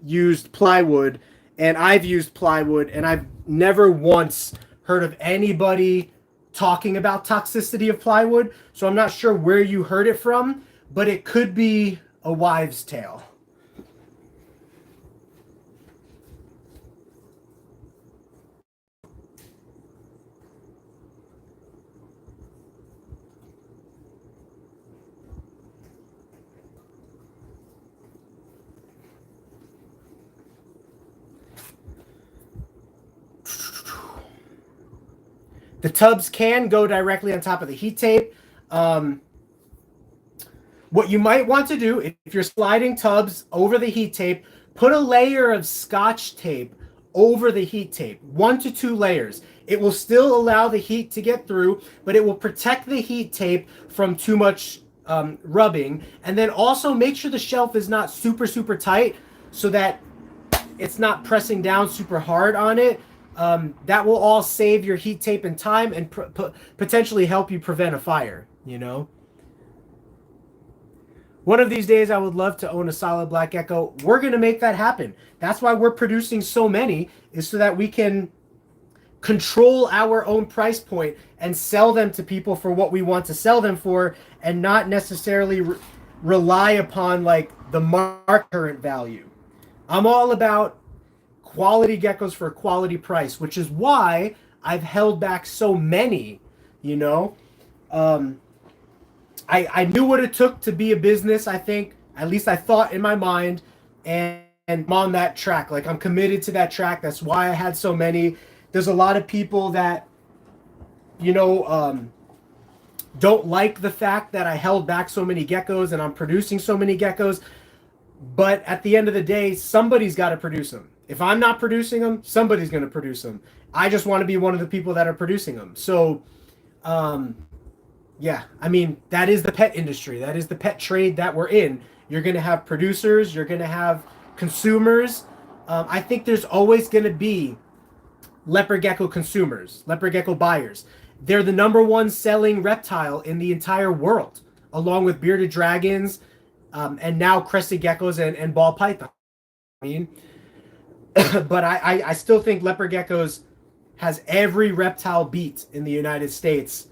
used plywood, and I've used plywood, and I've never once heard of anybody talking about toxicity of plywood. So I'm not sure where you heard it from, but it could be a wives' tale. The tubs can go directly on top of the heat tape. What you might want to do, if you're sliding tubs over the heat tape, put a layer of Scotch tape over the heat tape, 1 to 2 layers. It will still allow the heat to get through, but it will protect the heat tape from too much rubbing. And then also make sure the shelf is not super, super tight so that it's not pressing down super hard on it. That will all save your heat tape and time and potentially help you prevent a fire, you know? One of these days, I would love to own a solid black gecko. We're going to make that happen. That's why we're producing so many, is so that we can control our own price point and sell them to people for what we want to sell them for, and not necessarily rely upon like the market current value. I'm all about quality geckos for a quality price, which is why I've held back so many, you know. Um, I knew what it took to be a business, I think. At least I thought in my mind. And I'm on that track. Like, I'm committed to that track. That's why I had so many. There's a lot of people that, you know, don't like the fact that I held back so many geckos and I'm producing so many geckos. But at the end of the day, somebody's got to produce them. If I'm not producing them, somebody's going to produce them. I just want to be one of the people that are producing them. So, yeah, I mean, that is the pet industry. That is the pet trade that we're in. You're going to have producers. You're going to have consumers. I think there's always going to be leopard gecko consumers, leopard gecko buyers. They're the number one selling reptile in the entire world, along with bearded dragons, and now crested geckos and ball python. I mean, but I still think leopard geckos has every reptile beat in the United States,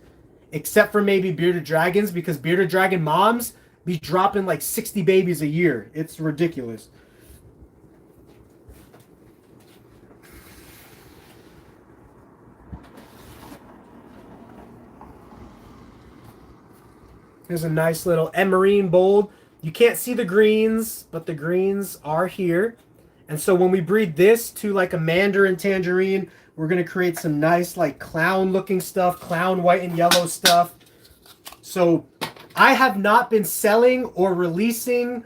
except for maybe bearded dragons, because bearded dragon moms be dropping like 60 babies a year. It's ridiculous. Here's a nice little emerine bold. You can't see the greens, but the greens are here. And so when we breed this to like a mandarin tangerine, we're going to create some nice like clown looking stuff, clown white and yellow stuff. So I have not been selling or releasing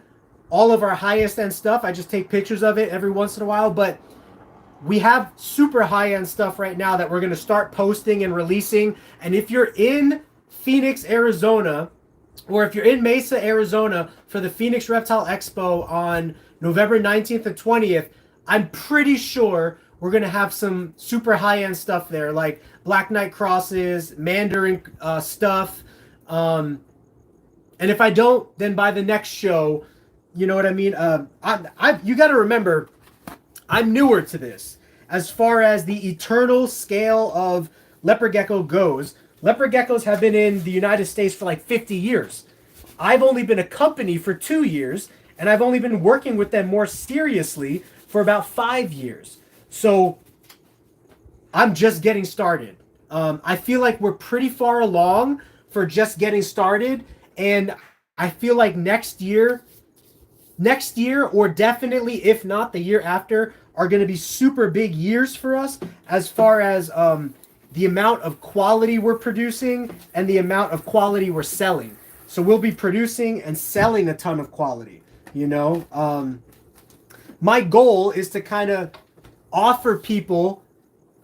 all of our highest end stuff. I just take pictures of it every once in a while, but we have super high end stuff right now that we're going to start posting and releasing. And if you're in Phoenix, Arizona, or if you're in Mesa, Arizona for the Phoenix Reptile Expo on November 19th and 20th, I'm pretty sure we're going to have some super high-end stuff there, like Black Knight crosses, Mandarin stuff. And if I don't, then by the next show, you know what I mean? You got to remember, I'm newer to this. As far as the eternal scale of leopard gecko goes, leopard geckos have been in the United States for like 50 years. I've only been a company for 2 years, and I've only been working with them more seriously for about 5 years. So I'm just getting started. I feel like we're pretty far along for just getting started, and I feel like next year, or definitely if not the year after, are going to be super big years for us as far as the amount of quality we're producing and the amount of quality we're selling. So we'll be producing and selling a ton of quality, you know. My goal is to kind of offer people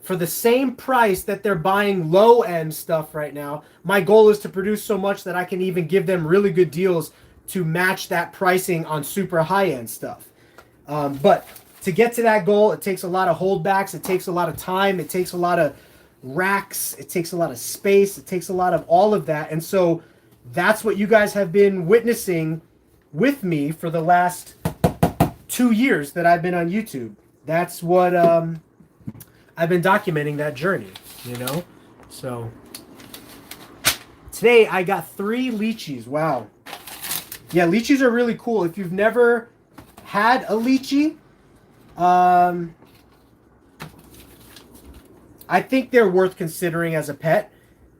for the same price that they're buying low end stuff right now. My goal is to produce so much that I can even give them really good deals to match that pricing on super high end stuff. But to get to that goal, it takes a lot of holdbacks. It takes a lot of time. It takes a lot of racks. It takes a lot of space. It takes a lot of all of that. And so that's what you guys have been witnessing with me for the last 2 years that I've been on YouTube. That's what I've been documenting, that journey, you know. So today I got 3 lychees. Wow. Yeah, lychees are really cool. If you've never had a lychee, I think they're worth considering as a pet.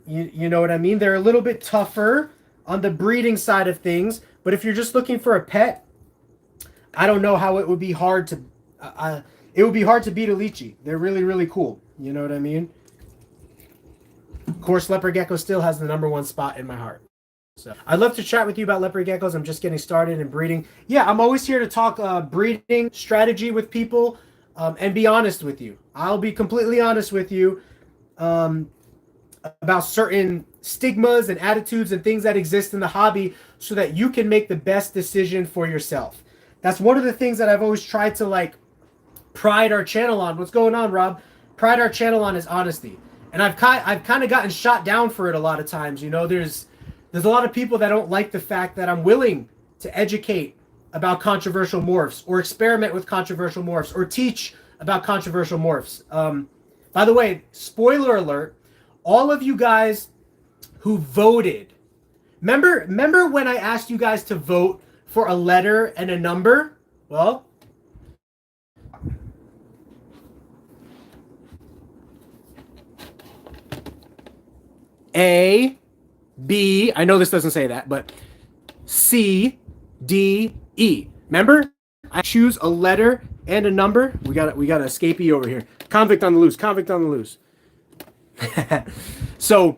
You know what I mean? They're a little bit tougher on the breeding side of things, but if you're just looking for a pet, I don't know how it would be hard to it would be hard to beat a lychee. They're really, really cool. You know what I mean? Of course, leopard gecko still has the #1 spot in my heart. So I'd love to chat with you about leopard geckos. I'm just getting started in breeding. Yeah, I'm always here to talk breeding strategy with people and be honest with you. I'll be completely honest with you about certain stigmas and attitudes and things that exist in the hobby so that you can make the best decision for yourself. That's one of the things that I've always tried to like pride our channel on. What's going on, Rob? Pride our channel on is honesty. And I've kind of gotten shot down for it a lot of times. You know, there's a lot of people that don't like the fact that I'm willing to educate about controversial morphs or experiment with controversial morphs or teach about controversial morphs. By the way, spoiler alert, all of you guys who voted Remember when I asked you guys to vote for a letter and a number? Well, A, B, I know this doesn't say that, but C, D, E. Remember? I choose a letter and a number. We got an escapee over here. Convict on the loose. Convict on the loose. So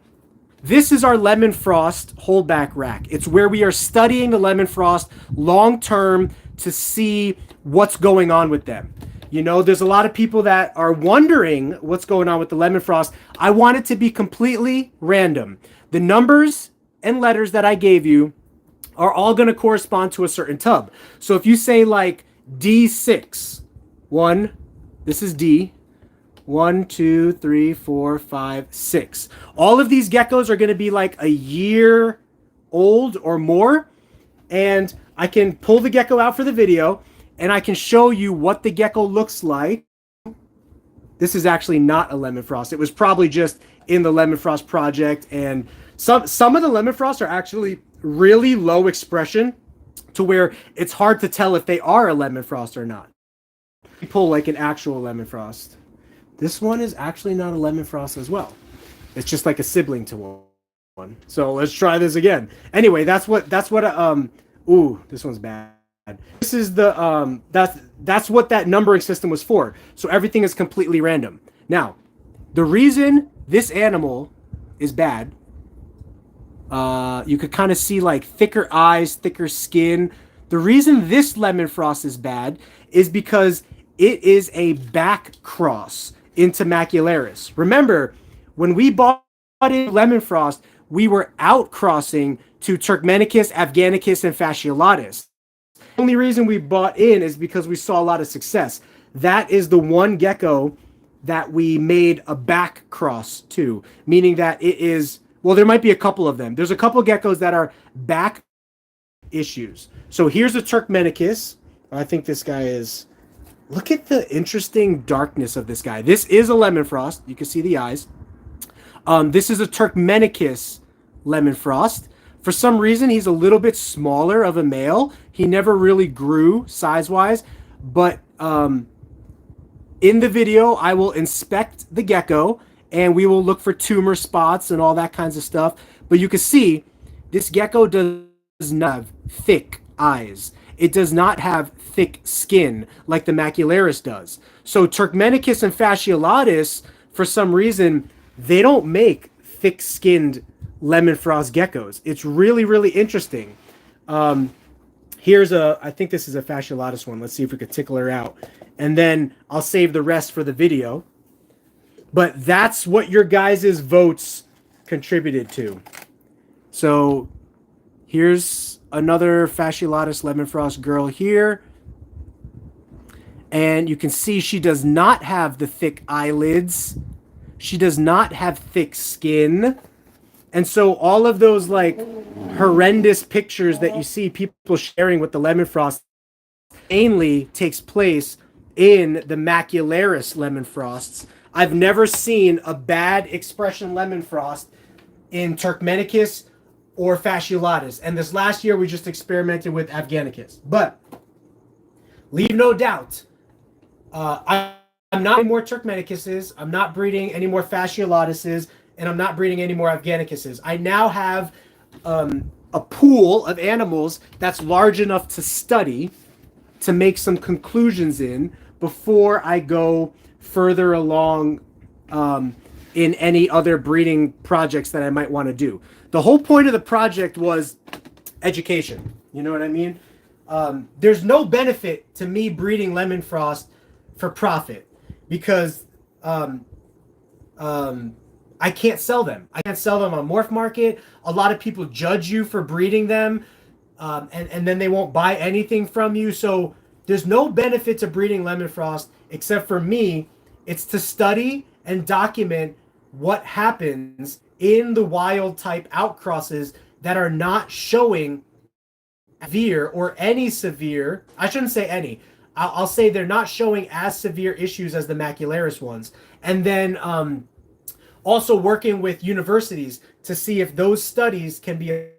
this is our lemon frost holdback rack. It's where we are studying the lemon frost long term to see what's going on with them. You know, there's a lot of people that are wondering what's going on with the lemon frost. I want it to be completely random. The numbers and letters that I gave you are all going to correspond to a certain tub. So if you say like D6, this is D, 1, 2, 3, 4, 5, 6. All of these geckos are going to be like a year old or more. And I can pull the gecko out for the video and I can show you what the gecko looks like. This is actually not a lemon frost. It was probably just in the lemon frost project. And some of the lemon frosts are actually really low expression to where it's hard to tell if they are a lemon frost or not. You pull like an actual lemon frost. This one is actually not a lemon frost as well. It's just like a sibling to one. So let's try this again. Anyway, that's what ooh, this one's bad. This is the that's what that numbering system was for. So everything is completely random. Now, the reason this animal is bad, you could kind of see like thicker eyes, thicker skin. The reason this lemon frost is bad is because it is a back cross into Macularis. Remember, when we bought in lemon frost, we were out crossing to Turkmenicus, Afghanicus, and Fasciolatus. The only reason we bought in is because we saw a lot of success. That is the one gecko that we made a back cross to, meaning that it is, well, there might be a couple of them. There's a couple of geckos that are back issues. So here's a Turkmenicus. I think this guy is, look at the interesting darkness of this guy. This is a lemon frost. You can see the eyes. This is a Turkmenicus lemon frost. For some reason, he's a little bit smaller of a male. He never really grew size-wise. But in the video, I will inspect the gecko, and we will look for tumor spots and all that kinds of stuff. But you can see, this gecko does not have thick eyes. It does not have thick skin like the Macularis does. So Turkmenicus and Fasciolatus, for some reason, they don't make thick-skinned lemon frost geckos. It's really, really interesting. Here's I think this is a Fasciolatus one. Let's see if we could tickle her out. And then I'll save the rest for the video. But that's what your guys' votes contributed to. So here's another Fasciolatus lemon frost girl here. And you can see she does not have the thick eyelids. She does not have thick skin. And so all of those like horrendous pictures that you see people sharing with the lemon frost mainly takes place in the Macularis lemon frosts. I've never seen a bad expression lemon frost in Turkmenicus or Fasciolatus. And this last year we just experimented with Afghanicus. But leave no doubt, I'm not any more Turkmenicuses. I'm not breeding any more Fasciolatuses. And I'm not breeding any more Afghanicuses. I now have a pool of animals that's large enough to study, to make some conclusions in before I go further along in any other breeding projects that I might want to do. The whole point of the project was education. You know what I mean? There's no benefit to me breeding lemon frost for profit because I can't sell them. I can't sell them on MorphMarket. A lot of people judge you for breeding them, and then they won't buy anything from you. So there's no benefit to breeding lemon frost except for me. It's to study and document what happens in the wild type outcrosses that are not showing severe or any severe. I shouldn't say any. I'll say they're not showing as severe issues as the Macularis ones. And then also working with universities to see if those studies can be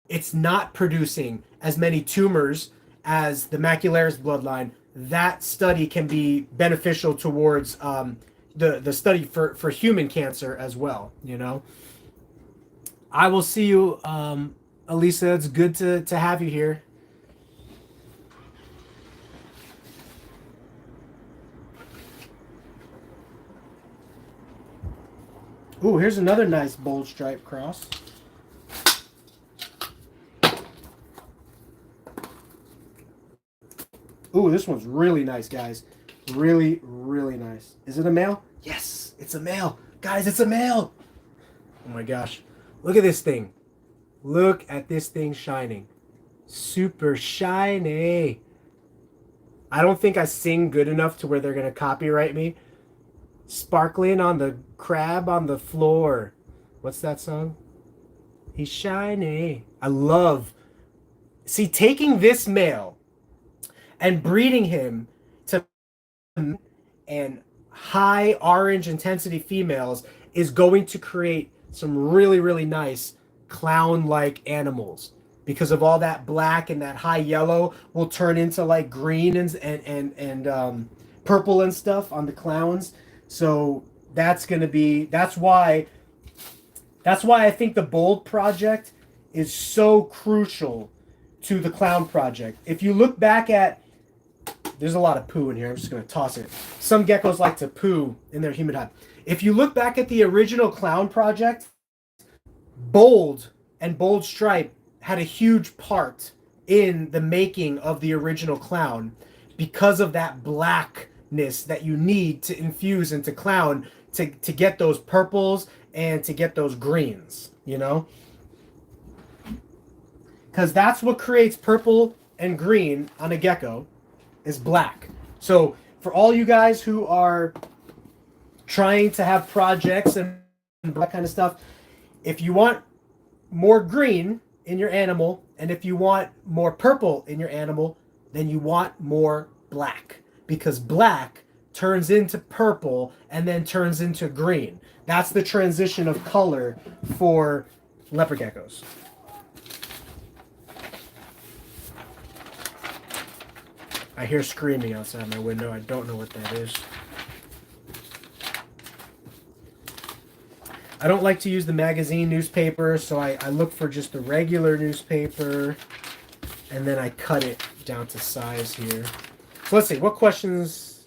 it's not producing as many tumors as the macularis bloodline, that study can be beneficial towards the study for human cancer as well. You know, I will see you, Elisa. It's good to have you here. Ooh, here's another nice bold stripe cross. Ooh, this one's really nice, guys. Really, really nice. Is it a male? Yes, it's a male. Guys, it's a male. Oh my gosh. Look at this thing. Look at this thing shining. Super shiny. I don't think I sing good enough to where they're going to copyright me. Sparkling on the crab on the floor. What's that song? He's shiny. I love. See, taking this male and breeding him to and high orange intensity females is going to create some really, really nice clown-like animals, because of all that black, and that high yellow will turn into like green and purple and stuff on the clowns. So that's why I think the Bold project is so crucial to the clown project. If you look back at, there's a lot of poo in here. I'm just going to toss it. Some geckos like to poo in their humid hive. If you look back at the original clown project, Bold and Bold Stripe had a huge part in the making of the original clown, because of that blackness that you need to infuse into clown to get those purples and to get those greens, you know? Because that's what creates purple and green on a gecko, is black. So for all you guys who are trying to have projects and that kind of stuff, if you want more green in your animal, and if you want more purple in your animal, then you want more black, because black turns into purple and then turns into green. That's the transition of color for leopard geckos. I hear screaming outside my window. I don't know what that is. I don't like to use the magazine newspaper, so I look for just the regular newspaper, and then I cut it down to size here. So let's see, what questions?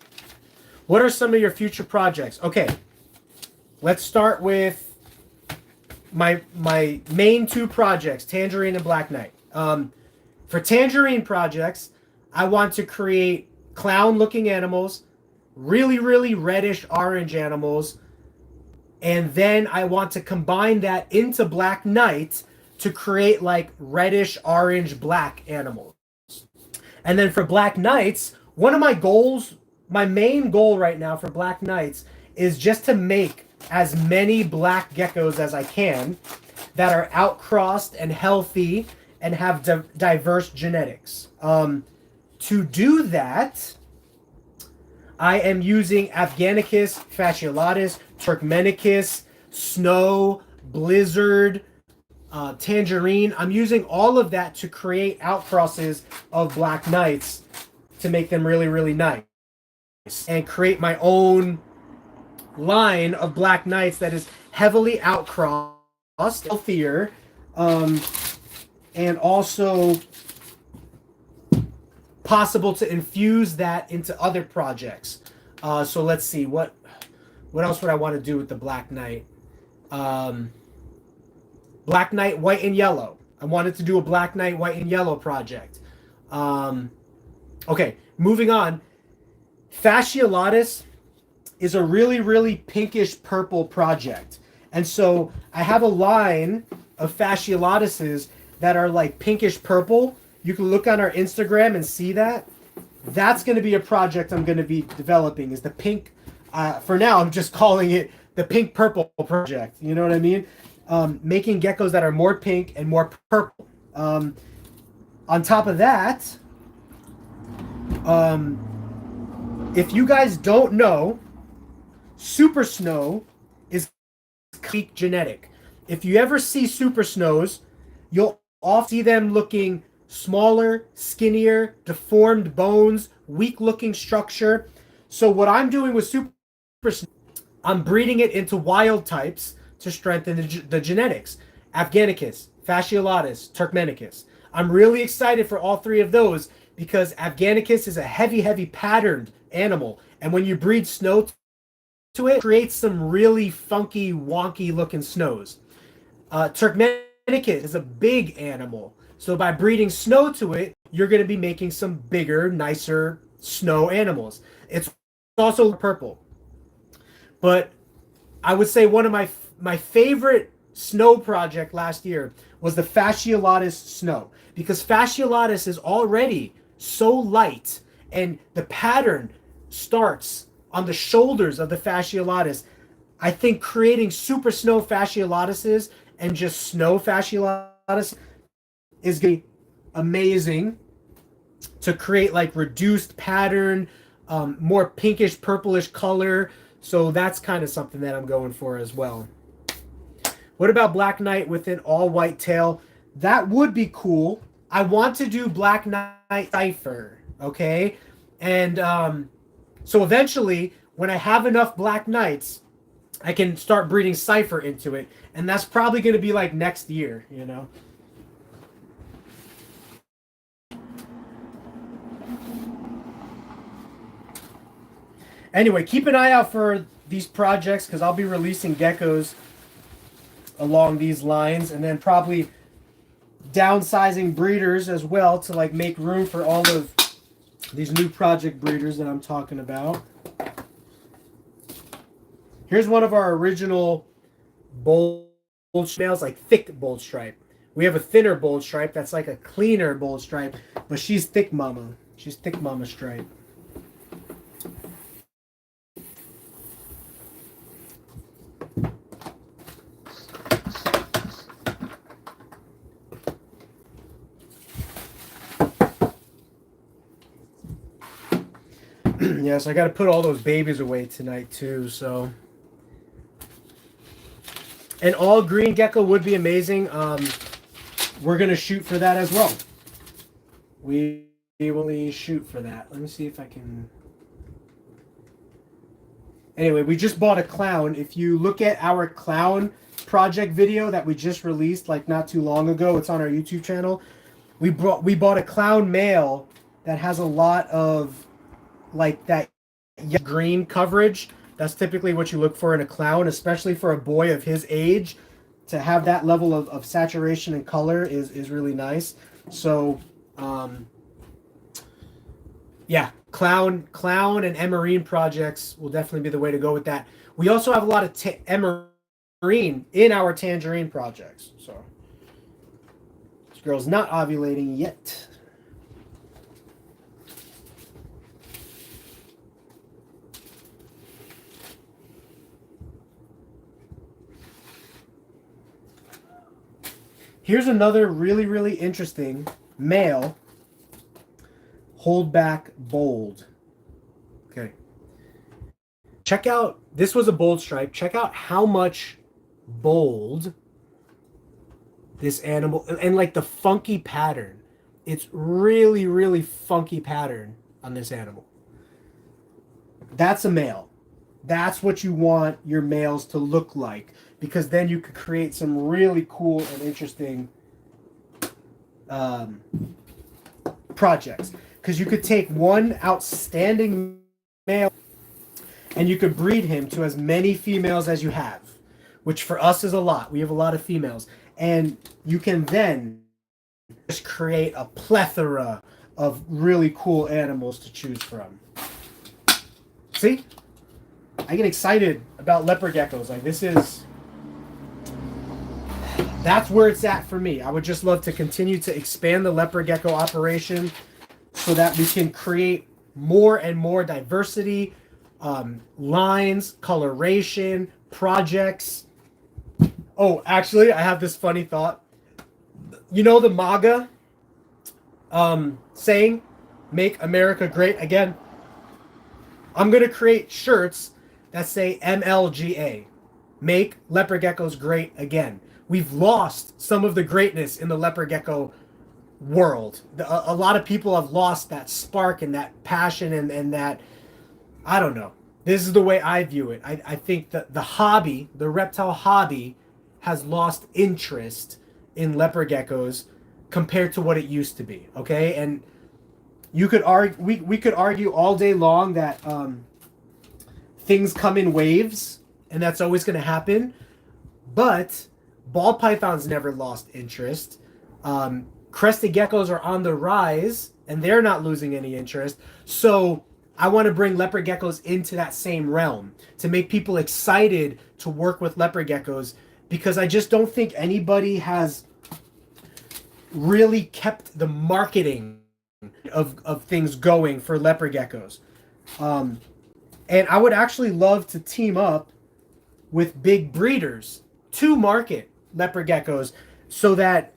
What are some of your future projects? Okay, let's start with my main two projects, Tangerine and Black Knight. For Tangerine projects, I want to create clown-looking animals, really, really reddish-orange animals, and then I want to combine that into Black Knight to create like reddish-orange-black animals. And then for Black Knights, one of my goals, my main goal right now for Black Knights, is just to make as many black geckos as I can that are outcrossed and healthy and have diverse genetics. To do that, I am using Afghanicus, Fasciolatus, Turkmenicus, Snow, Blizzard, Tangerine. I'm using all of that to create outcrosses of Black Knights to make them really, really nice. And create my own line of Black Knights that is heavily outcrossed, healthier, and also possible to infuse that into other projects. So let's see, what else would I want to do with the Black Knight? Black Knight white and yellow. I wanted to do a Black Knight white and yellow project. Okay, moving on. Fasciolatus is a really, really pinkish purple project. And so I have a line of Fasciolatuses that are like pinkish purple. You can look on our Instagram and see that. That's going to be a project I'm going to be developing, is the pink. For now, I'm just calling it the pink purple project. You know what I mean? Making geckos that are more pink and more purple. On top of that, if you guys don't know, Super Snow is genetic. If you ever see Super Snows, you'll often see them looking smaller, skinnier, deformed bones, weak looking structure. So what I'm doing with Super, I'm breeding it into wild types to strengthen the genetics. Afghanicus, Fasciolatus, Turkmenicus. I'm really excited for all three of those because Afghanicus is a heavy patterned animal. And when you breed snow to it, it creates some really funky, wonky looking snows. Turkmenicus is a big animal. So by breeding snow to it, you're going to be making some bigger, nicer snow animals. It's also purple. But I would say one of my favorite snow project last year was the Fasciolatus snow, because Fasciolatus is already so light and the pattern starts on the shoulders of the Fasciolatus. I think creating super snow Fasciolatuses and just snow Fasciolatus is going to be amazing to create like reduced pattern, more pinkish purplish color. So that's kind of something that I'm going for as well. What about Black Knight with an all white tail? That would be cool. I want to do Black Knight Cipher, okay? And so eventually, when I have enough Black Knights, I can start breeding Cipher into it. And that's probably going to be like next year, you know? Anyway, keep an eye out for these projects because I'll be releasing geckos along these lines, and then probably downsizing breeders as well to like make room for all of these new project breeders that I'm talking about. Here's one of our original bold males, like thick bold stripe. We have a thinner bold stripe that's like a cleaner bold stripe, but she's thick mama. She's thick mama stripe. Yeah, so I got to put all those babies away tonight too. So, an all green gecko would be amazing. We're gonna shoot for that as well. We will shoot for that. Let me see if I can. Anyway, we just bought a clown. If you look at our clown project video that we just released like not too long ago, it's on our YouTube channel. We bought a clown male that has a lot of like that green coverage. That's typically what you look for in a clown, especially for a boy of his age. To have that level of saturation and color is really nice. So yeah, clown and emerine projects will definitely be the way to go with that. We also have a lot of emerine in our tangerine projects. So this girl's not ovulating yet. Here's another really interesting male holdback bold. Okay. Check out, this was a bold stripe. Check out how much bold this animal, and like the funky pattern. It's really funky pattern on this animal. That's a male. That's what you want your males to look like, because then you could create some really cool and interesting projects. Because you could take one outstanding male and you could breed him to as many females as you have, which for us is a lot. We have a lot of females. And you can then just create a plethora of really cool animals to choose from. See? I get excited about leopard geckos. Like, this is... That's where it's at for me. I would just love to continue to expand the leopard gecko operation so that we can create more and more diversity, lines, coloration, projects. Oh, actually, I have this funny thought. You know the MAGA saying, "Make America Great Again"? I'm going to create shirts that say MLGA, Make Leopard Geckos Great Again. we've lost some of the greatness in the leopard gecko world. A lot of people have lost that spark and that passion and that, I don't know. This is the way I view it. I think that the hobby, the reptile hobby, has lost interest in leopard geckos compared to what it used to be. Okay, and you could argue, we could argue all day long that things come in waves, and that's always going to happen. But ball pythons never lost interest. Crested geckos are on the rise, and they're not losing any interest. So I want to bring leopard geckos into that same realm to make people excited to work with leopard geckos, because I just don't think anybody has really kept the marketing of things going for leopard geckos. And I would actually love to team up with big breeders to market leopard geckos so that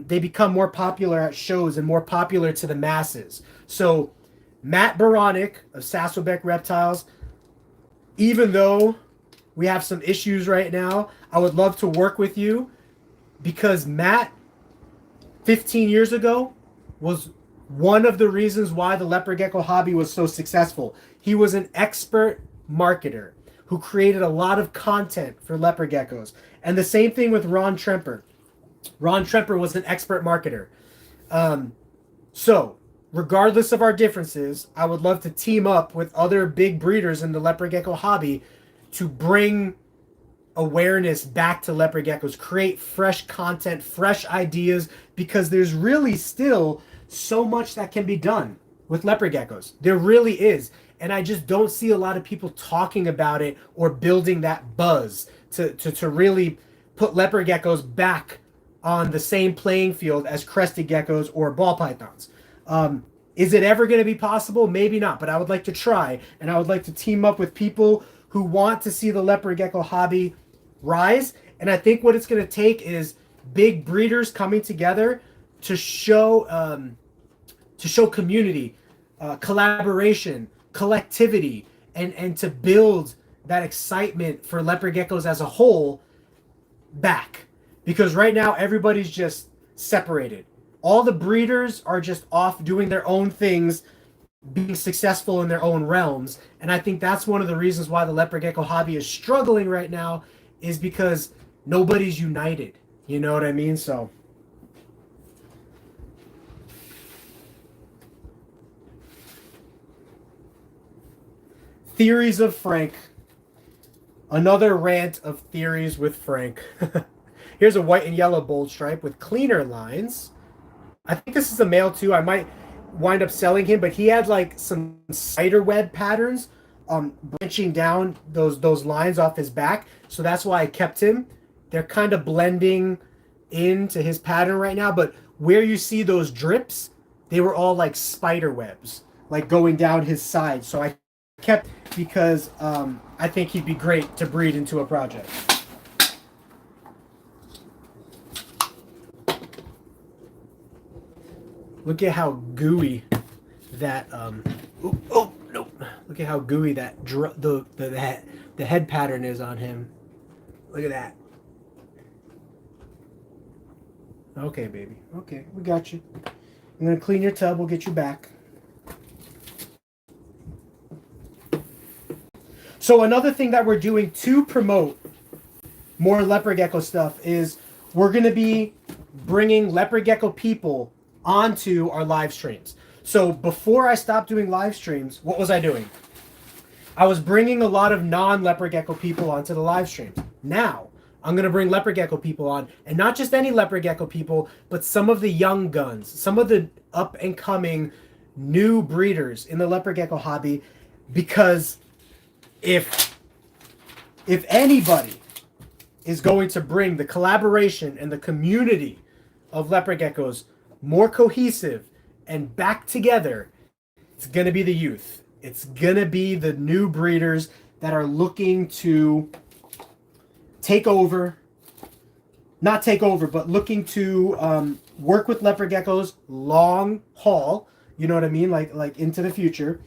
they become more popular at shows and more popular to the masses. So Matt Baronic of Sasslebeck Reptiles, even though we have some issues right now, I would love to work with you, because Matt 15 years ago was one of the reasons why the leopard gecko hobby was so successful. He was an expert marketer who created a lot of content for leopard geckos. And the same thing with Ron Tremper. Ron Tremper was an expert marketer. So regardless of our differences, I would love to team up with other big breeders in the leopard gecko hobby to bring awareness back to leopard geckos, create fresh content, fresh ideas, because there's really still so much that can be done with leopard geckos. There really is. And I just don't see a lot of people talking about it or building that buzz to really put leopard geckos back on the same playing field as crested geckos or ball pythons. Is it ever going to be possible? Maybe not, but I would like to try, and I would like to team up with people who want to see the leopard gecko hobby rise. And I think what it's going to take is big breeders coming together to show community, collaboration, collectivity, and to build that excitement for leopard geckos as a whole back. Because right now everybody's just separated. All the breeders are just off doing their own things, being successful in their own realms. And I think that's one of the reasons why the leopard gecko hobby is struggling right now, is because nobody's united. You know what I mean? So theories of Frank. Another rant of theories with Frank. Here's a white and yellow bold stripe with cleaner lines. I think this is a male too. I might wind up selling him, but he had like some spider web patterns branching down those lines off his back. So that's why I kept him. They're kind of blending into his pattern right now, but where you see those drips, they were all like spider webs, like going down his side. So I kept, because I think he'd be great to breed into a project. Look at how gooey that nope. Look at how gooey that the head pattern is on him. Look at that. Okay, baby. Okay, we got you. I'm gonna clean your tub. We'll get you back. So another thing that we're doing to promote more leopard gecko stuff is we're gonna be bringing leopard gecko people onto our live streams. So before I stopped doing live streams, what was I doing? I was bringing a lot of non-leopard gecko people onto the live streams. Now I'm going to bring leopard gecko people on, and not just any leopard gecko people, but some of the young guns, some of the up and coming new breeders in the leopard gecko hobby, because if anybody is going to bring the collaboration and the community of leopard geckos more cohesive and back together, it's going to be the youth. It's going to be the new breeders that are looking to take over, not take over, but looking to work with leopard geckos long haul, you know what I mean? Like into the future.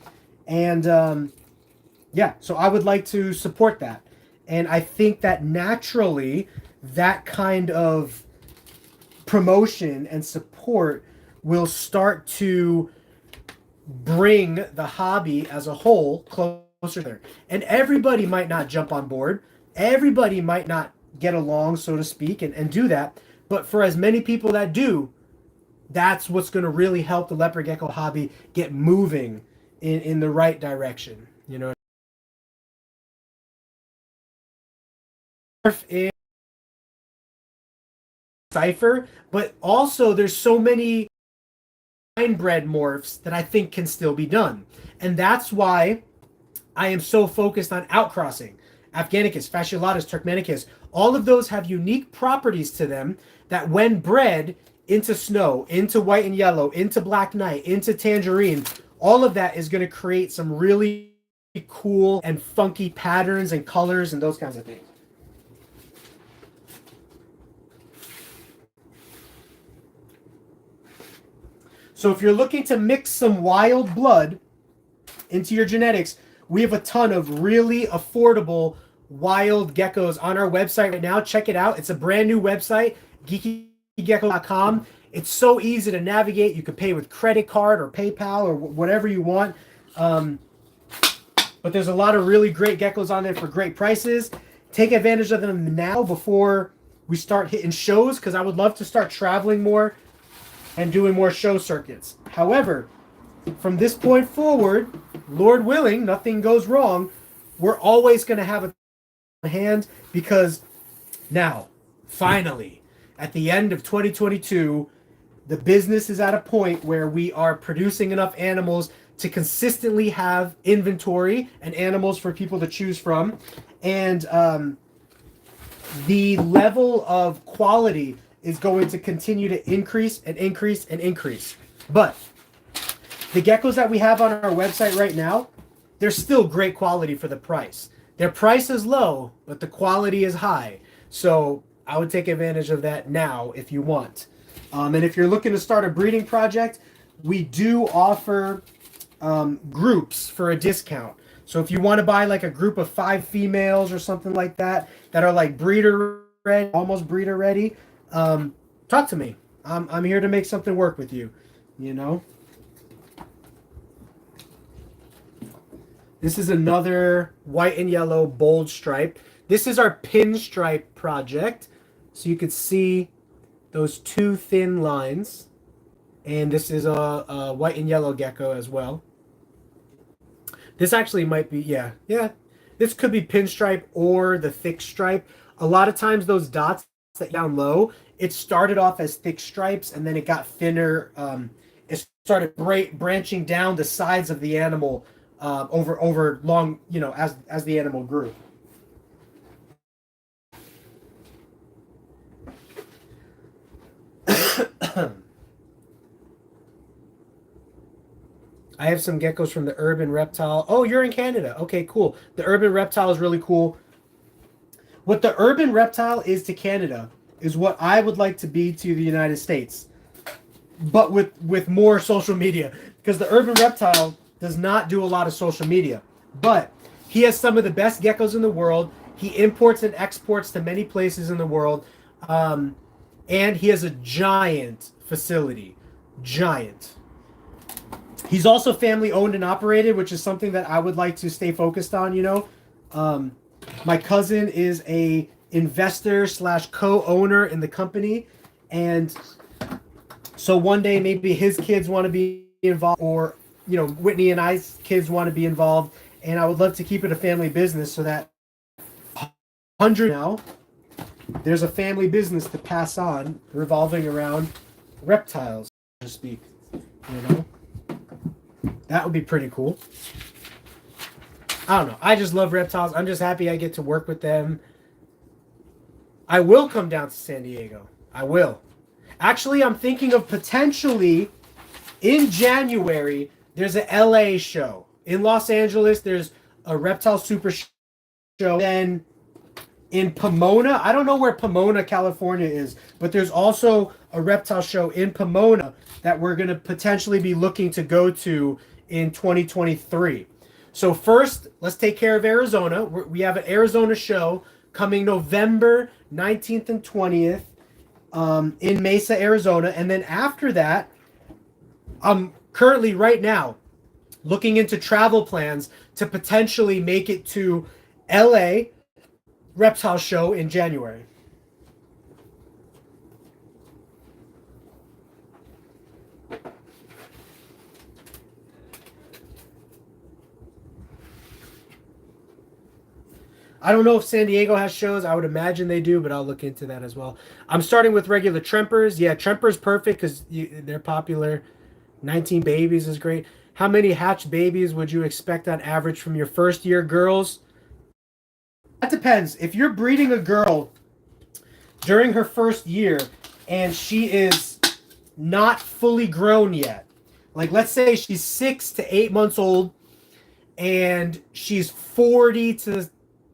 And yeah, so I would like to support that. And I think that naturally that kind of promotion and support will start to bring the hobby as a whole closer there. And everybody might not jump on board. Everybody might not get along, so to speak, and do that. But for as many people that do, that's what's going to really help the leopard gecko hobby get moving in the right direction. You know, in cipher, but also there's so many bred morphs that I think can still be done. And that's why I am so focused on outcrossing. Afghanicus, fasciolatus, Turkmenicus, all of those have unique properties to them that when bred into snow, into white and yellow, into black knight, into tangerine, all of that is going to create some really cool and funky patterns and colors and those kinds of things. So if you're looking to mix some wild blood into your genetics, we have a ton of really affordable wild geckos on our website right now. Check it out. It's a brand new website, geekygecko.com. It's so easy to navigate. You can pay with credit card or PayPal or whatever you want. But there's a lot of really great geckos on there for great prices. Take advantage of them now before we start hitting shows, because I would love to start traveling more and doing more show circuits. However, from this point forward, Lord willing, nothing goes wrong, we're always going to have a hand, because now, finally, at the end of 2022, the business is at a point where we are producing enough animals to consistently have inventory and animals for people to choose from. And the level of quality is going to continue to increase and increase and increase. But the geckos that we have on our website right now, they're still great quality for the price. Their price is low, but the quality is high. So I would take advantage of that now if you want. And if you're looking to start a breeding project, we do offer groups for a discount. So if you want to buy like a group of 5 females or something like that, that are like breeder ready, almost breeder ready, talk to me. I'm here to make something work with you, you know. This is another white and yellow bold stripe. This is our pinstripe project. So you could see those 2 thin lines. And this is a white and yellow gecko as well. This actually might be, yeah. This could be pinstripe or the thick stripe. A lot of times those dots that down low, it started off as thick stripes and then it got thinner. It started branching down the sides of the animal over long, you know, as the animal grew. I have some geckos from the urban reptile. Oh, you're in Canada. Okay, cool. The urban reptile is really cool. What the urban reptile is to Canada is what I would like to be to the United States, but with more social media, because the urban reptile does not do a lot of social media, but he has some of the best geckos in the world. He imports and exports to many places in the world, and he has a giant facility. Giant. He's also family owned and operated, which is something that I would like to stay focused on, you know. My cousin is a investor / co-owner in the company, and so one day maybe his kids want to be involved, or you know, Whitney and I's kids want to be involved, and I would love to keep it a family business so that 100 now there's a family business to pass on revolving around reptiles, so to speak, you know. That would be pretty cool. I don't know. I just love reptiles. I'm just happy I get to work with them. I will come down to San Diego. I will. Actually, I'm thinking of potentially in January, there's a LA show. In Los Angeles, there's a reptile super show. Then in Pomona, I don't know where Pomona, California is, but there's also a reptile show in Pomona that we're going to potentially be looking to go to in 2023. So first, let's take care of Arizona. We have an Arizona show coming November 19th and 20th in Mesa, Arizona. And then after that, I'm currently right now looking into travel plans to potentially make it to LA Reptile Show in January. I don't know if San Diego has shows. I would imagine they do, but I'll look into that as well. I'm starting with regular Trempers. Yeah, Tremper's perfect because they're popular. 19 babies is great. How many hatched babies would you expect on average from your first year girls? That depends. If you're breeding a girl during her first year and she is not fully grown yet, like let's say she's 6 to 8 months old and she's 40 to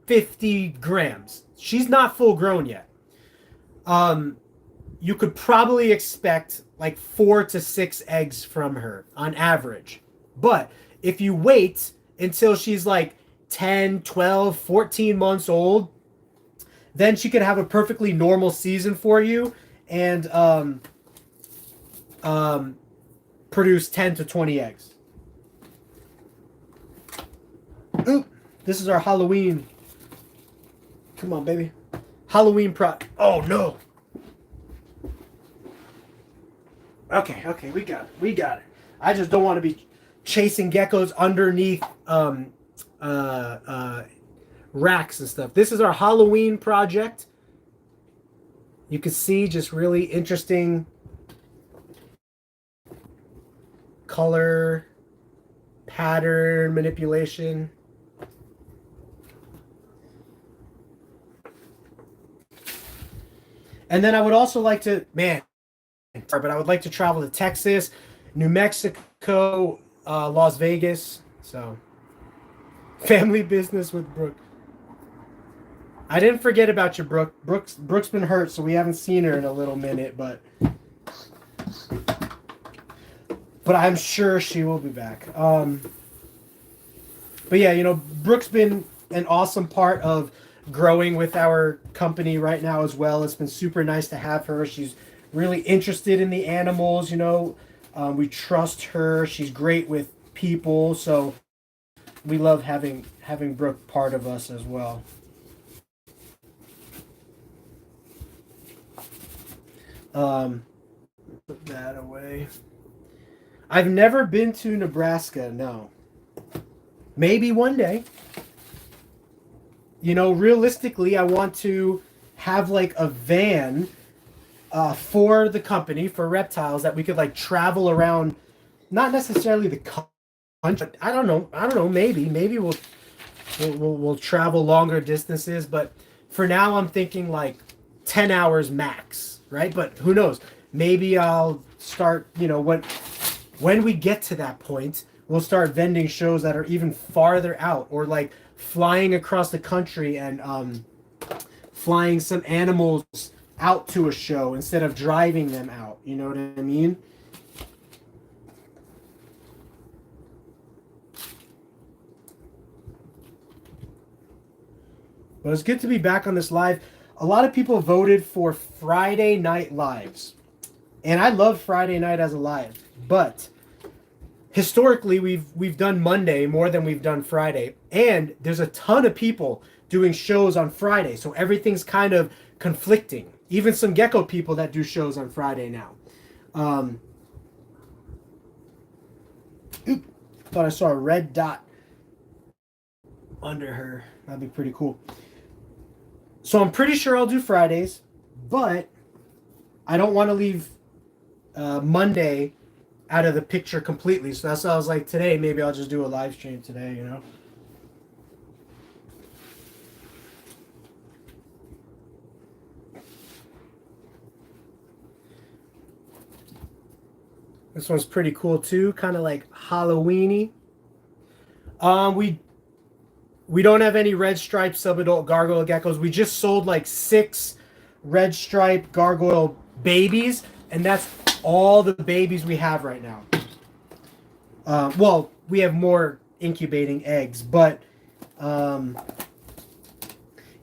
50 grams. She's not full grown yet. You could probably expect like 4 to 6 eggs from her on average. But if you wait until she's like 10, 12, 14 months old, then she could have a perfectly normal season for you and produce 10 to 20 eggs. Oop, this is our Halloween. Come on, baby. Halloween prop. Oh, no. Okay, we got it. I just don't want to be chasing geckos underneath racks and stuff. This is our Halloween project. You can see just really interesting color, pattern manipulation. And then I would also like to, but I would like to travel to Texas, New Mexico, Las Vegas. So, family business with Brooke. I didn't forget about you, Brooke. Brooke's been hurt, so we haven't seen her in a little minute, but I'm sure she will be back. But yeah, you know, Brooke's been an awesome part of growing with our company right now as well. It's been super nice to have her. She's really interested in the animals, you know. We trust her. She's great with people, so we love having Brooke part of us as well. Put that away. I've never been to Nebraska, no. Maybe one day. You know, realistically, I want to have like a van for the company, for Reptiles, that we could like travel around, not necessarily the country, but I don't know, maybe we'll travel longer distances, but for now I'm thinking like 10 hours max, right? But who knows? Maybe I'll start, you know, when we get to that point, we'll start vending shows that are even farther out, or like flying across the country and flying some animals out to a show instead of driving them out. You know what I mean? But it's good to be back on this live. A lot of people voted for Friday night lives. And I love Friday night as a live. But historically, we've done Monday more than we've done Friday. And there's a ton of people doing shows on Friday. So everything's kind of conflicting. Even some gecko people that do shows on Friday now. Thought I saw a red dot under her. That'd be pretty cool. So I'm pretty sure I'll do Fridays, but I don't want to leave Monday out of the picture completely. So that's why I was like, today, maybe I'll just do a live stream today, you know? This one's pretty cool too, kind of like Halloween-y. We don't have any red stripe subadult gargoyle geckos. We just sold like 6 red stripe gargoyle babies, and that's all the babies we have right now. Well, we have more incubating eggs, but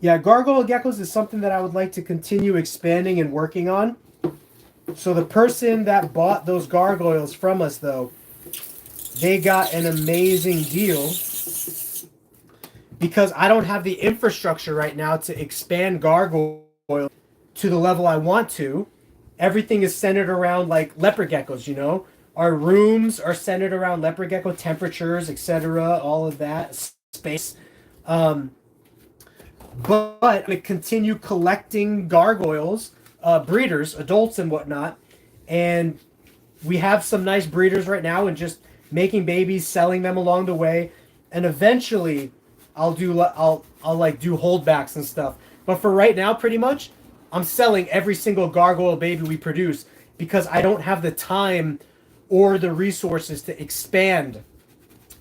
Yeah, gargoyle geckos is something that I would like to continue expanding and working on. So the person that bought those gargoyles from us, though, they got an amazing deal because I don't have the infrastructure right now to expand gargoyle to the level I want to. Everything is centered around like leopard geckos, you know. Our rooms are centered around leopard gecko temperatures, etc. All of that space. Um, but to continue collecting gargoyles, breeders, adults, and whatnot, and we have some nice breeders right now, and just making babies, selling them along the way, and eventually, I'll like do holdbacks and stuff. But for right now, pretty much, I'm selling every single gargoyle baby we produce because I don't have the time or the resources to expand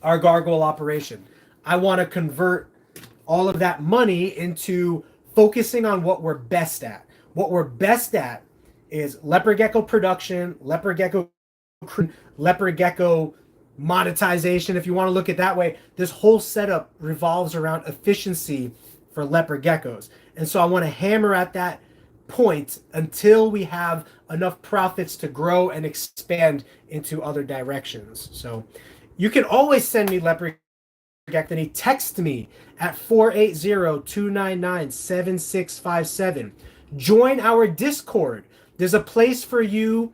our gargoyle operation. I want to convert all of that money into focusing on what we're best at. What we're best at is leopard gecko production, leopard gecko monetization, if you want to look at it that way. This whole setup revolves around efficiency for leopard geckos. And so I want to hammer at that point until we have enough profits to grow and expand into other directions. So you can always send me leopard gecko. Text me at 480-299-7657. Join our Discord. There's a place for you.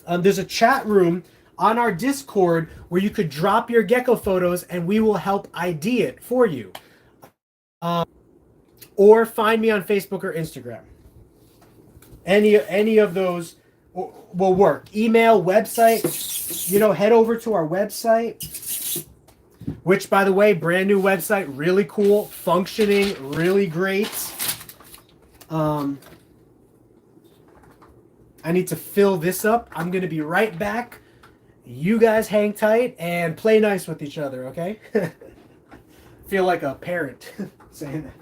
There's a chat room on our Discord where you could drop your gecko photos and we will help ID it for you. Or find me on Facebook or Instagram. Any of those will work. Email, website, you know, head over to our website, which, by the way, brand new website, really cool, functioning, really great. I need to fill this up. I'm going to be right back. You guys hang tight and play nice with each other, okay? Feel like a parent saying that.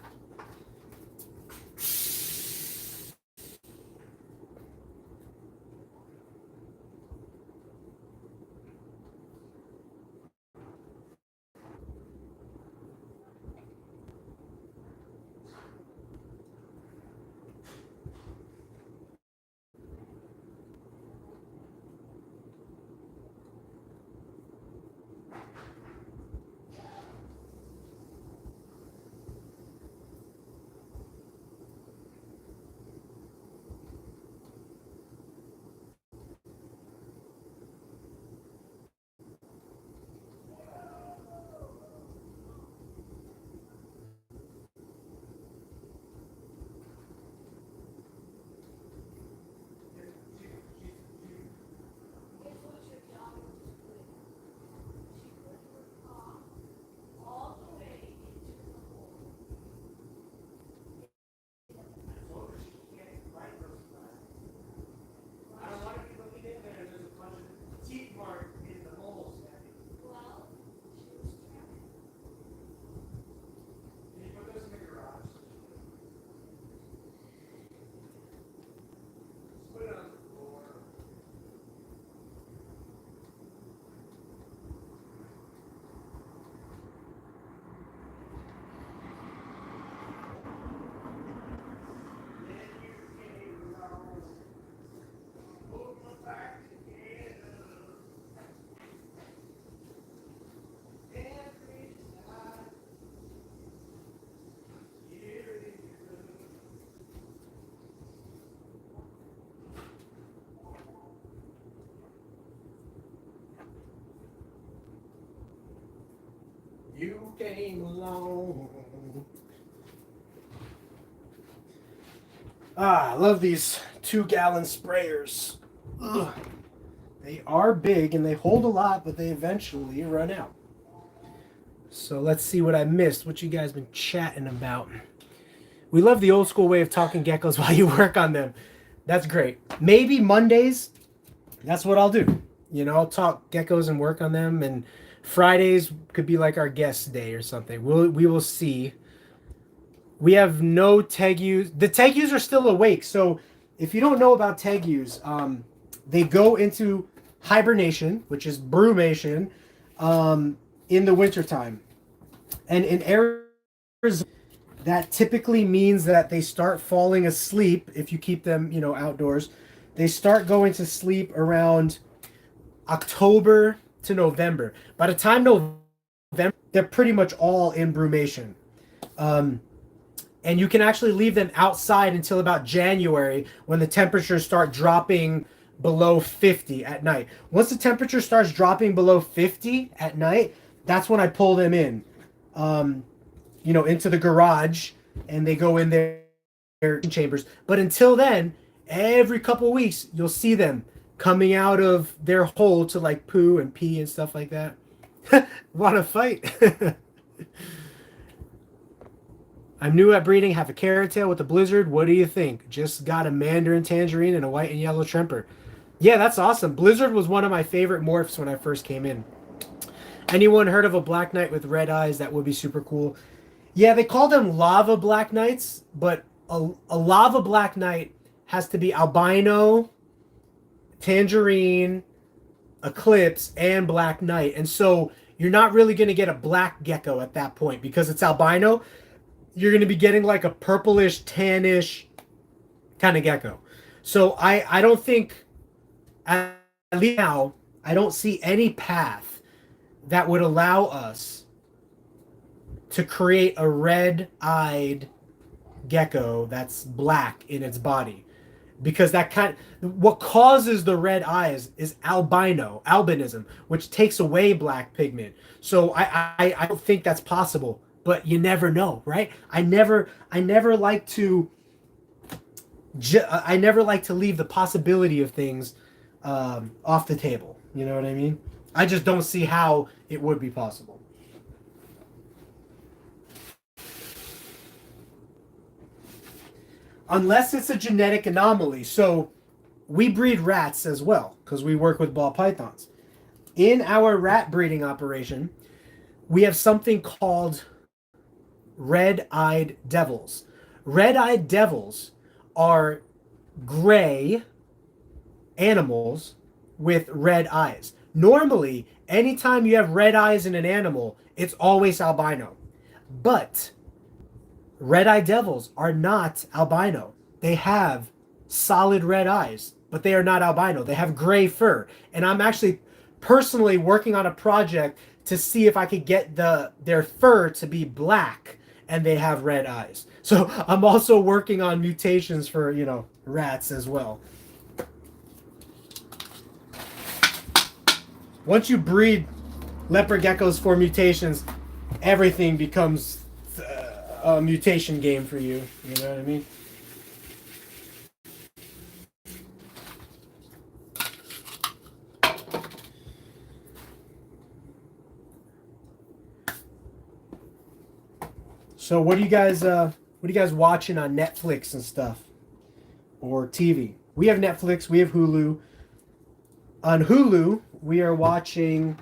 You came along. I love these 2-gallon sprayers. Ugh. They are big and they hold a lot, but they eventually run out. So let's see what I missed, what you guys been chatting about. We love the old school way of talking geckos while you work on them. That's great. Maybe Mondays, that's what I'll do. You know, I'll talk geckos and work on them, and Fridays could be like our guest day or something. We will see. We have no tegus. The tegus are still awake. So if you don't know about tegus, they go into hibernation, which is brumation, in the wintertime. And in Arizona, that typically means that they start falling asleep if you keep them, you know, outdoors. They start going to sleep around October to November. By the time November, they're pretty much all in brumation. And you can actually leave them outside until about January when the temperatures start dropping below 50 at night. Once the temperature starts dropping below 50 at night, that's when I pull them in, you know, into the garage, and they go in their chambers. But until then, every couple weeks, you'll see them coming out of their hole to like poo and pee and stuff like that. Want to fight? I'm new at breeding, have a carrot tail with a blizzard. What do you think? Just got a mandarin tangerine and a white and yellow tremper. Yeah, that's awesome. Blizzard was one of my favorite morphs when I first came in. Anyone heard of a black knight with red eyes? That would be super cool. Yeah, they call them lava black knights, but a lava black knight has to be albino, tangerine, eclipse, and black knight. And so you're not really going to get a black gecko at that point because it's albino. You're going to be getting like a purplish, tannish kind of gecko. So I don't think, at least now, I don't see any path that would allow us to create a red-eyed gecko that's black in its body. Because what causes the red eyes is albinism, which takes away black pigment. So I don't think that's possible. But you never know, right? I never like to leave the possibility of things off the table. You know what I mean? I just don't see how it would be possible. Unless it's a genetic anomaly. So we breed rats as well because we work with ball pythons. In our rat breeding operation, we have something called red-eyed devils. Red-eyed devils are gray animals with red eyes. Normally, anytime you have red eyes in an animal, it's always albino. But red-eyed devils are not albino. They have solid red eyes, but they are not albino. They have gray fur. And I'm actually personally working on a project to see if I could get their fur to be black and they have red eyes. So I'm also working on mutations for, you know, rats as well. Once you breed leopard geckos for mutations, everything becomes a mutation game for you. You know what I mean? So what are you guys watching on Netflix and stuff or TV? We have Netflix, we have Hulu. On Hulu, we are watching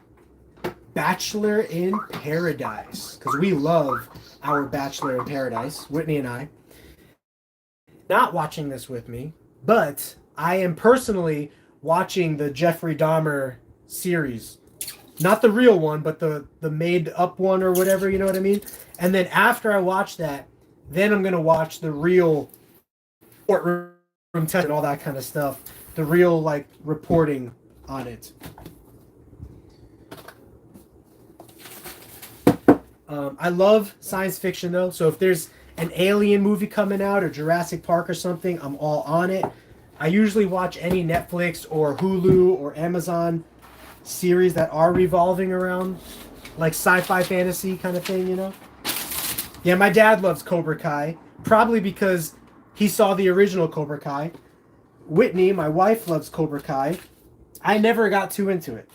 Bachelor in Paradise because we love our Bachelor in Paradise, Whitney and I. Not watching this with me, but I am personally watching the Jeffrey Dahmer series. Not the real one, but the made up one or whatever, you know what I mean? And then after I watch that, then I'm going to watch the real courtroom test and all that kind of stuff. The real, like, reporting on it. I love science fiction, though. So if there's an alien movie coming out or Jurassic Park or something, I'm all on it. I usually watch any Netflix or Hulu or Amazon series that are revolving around like sci-fi fantasy kind of thing, you know? Yeah, my dad loves Cobra Kai, probably because he saw the original Cobra Kai. Whitney, my wife, loves Cobra Kai. I never got too into it.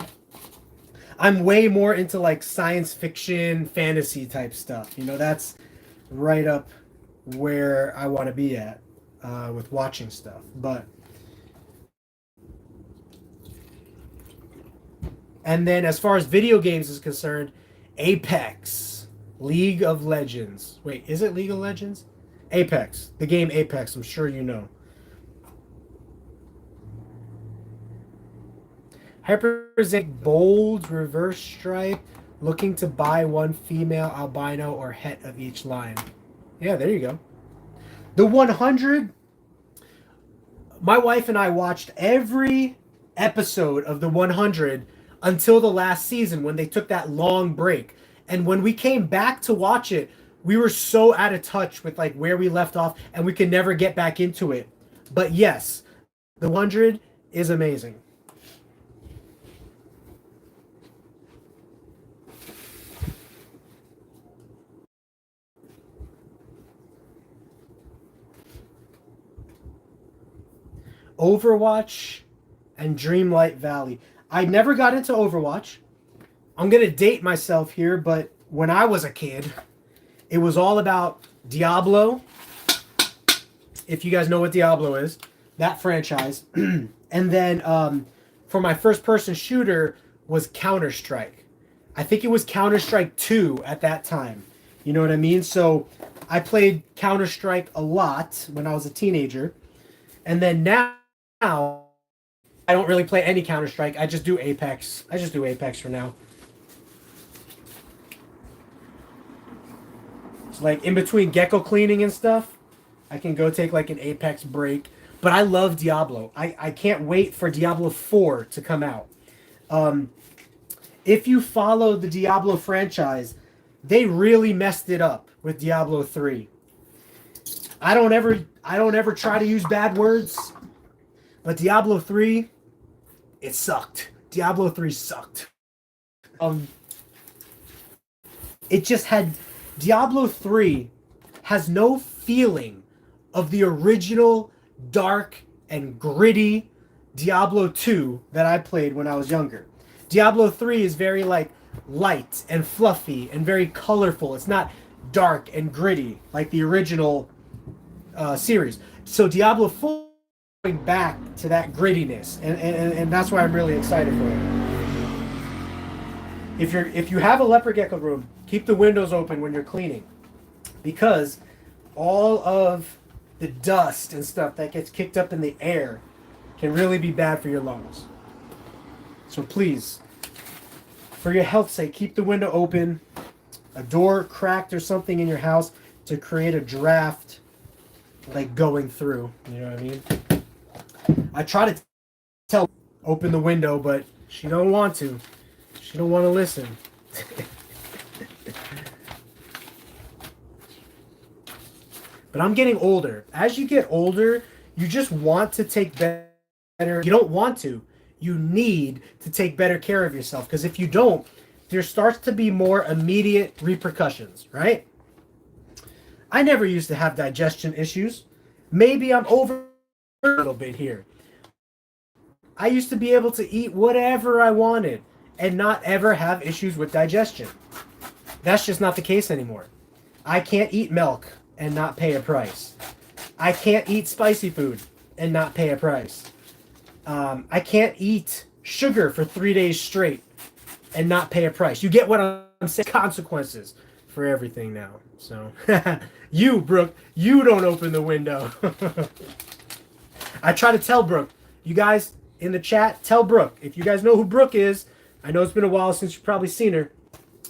I'm way more into like science fiction, fantasy type stuff. You know, that's right up where I want to be at with watching stuff. And then as far as video games is concerned, Apex, League of Legends. Wait, is it League of Legends? Apex, the game Apex, I'm sure you know. Hyperzig bold reverse stripe, looking to buy one female albino or het of each line. Yeah, there you go. The 100, my wife and I watched every episode of the 100 until the last season when they took that long break. And when we came back to watch it, we were so out of touch with like where we left off and we could never get back into it. But yes, the 100 is amazing. Overwatch and Dreamlight Valley. I never got into Overwatch. I'm going to date myself here, but when I was a kid, it was all about Diablo. If you guys know what Diablo is, that franchise. And then for my first person shooter was Counter-Strike. I think it was Counter-Strike 2 at that time. You know what I mean? So I played Counter-Strike a lot when I was a teenager. And then now I don't really play any Counter-Strike. I just do Apex. I just do Apex for now. So like in between gecko cleaning and stuff, I can go take like an Apex break. But I love Diablo. I can't wait for Diablo 4 to come out. If you follow the Diablo franchise, they really messed it up with Diablo 3. I don't ever try to use bad words, but Diablo 3, it sucked. Diablo 3 sucked. It just had Diablo 3 has no feeling of the original dark and gritty Diablo 2 that I played when I was younger. Diablo 3 is very like light and fluffy and very colorful. It's not dark and gritty like the original series. So Diablo 4 going back to that grittiness, and that's why I'm really excited for it. If you have a leopard gecko room, keep the windows open when you're cleaning, because all of the dust and stuff that gets kicked up in the air can really be bad for your lungs. So please, for your health's sake, keep the window open, a door cracked or something in your house to create a draft like going through. You know what I mean? I try to tell open the window, but she don't want to. She don't want to listen. But I'm getting older. As you get older, you just want to take better. You don't want to. You need to take better care of yourself, because if you don't, there starts to be more immediate repercussions, right? I never used to have digestion issues. Maybe I'm over a little bit here. I used to be able to eat whatever I wanted and not ever have issues with digestion. That's just not the case anymore. I can't eat milk and not pay a price. I can't eat spicy food and not pay a price. I can't eat sugar for 3 days straight and not pay a price. You get what I'm saying? Consequences for everything now. So, you, Brooke, you don't open the window. I try to tell Brooke. You guys in the chat, tell Brooke. If you guys know who Brooke is, I know it's been a while since you've probably seen her,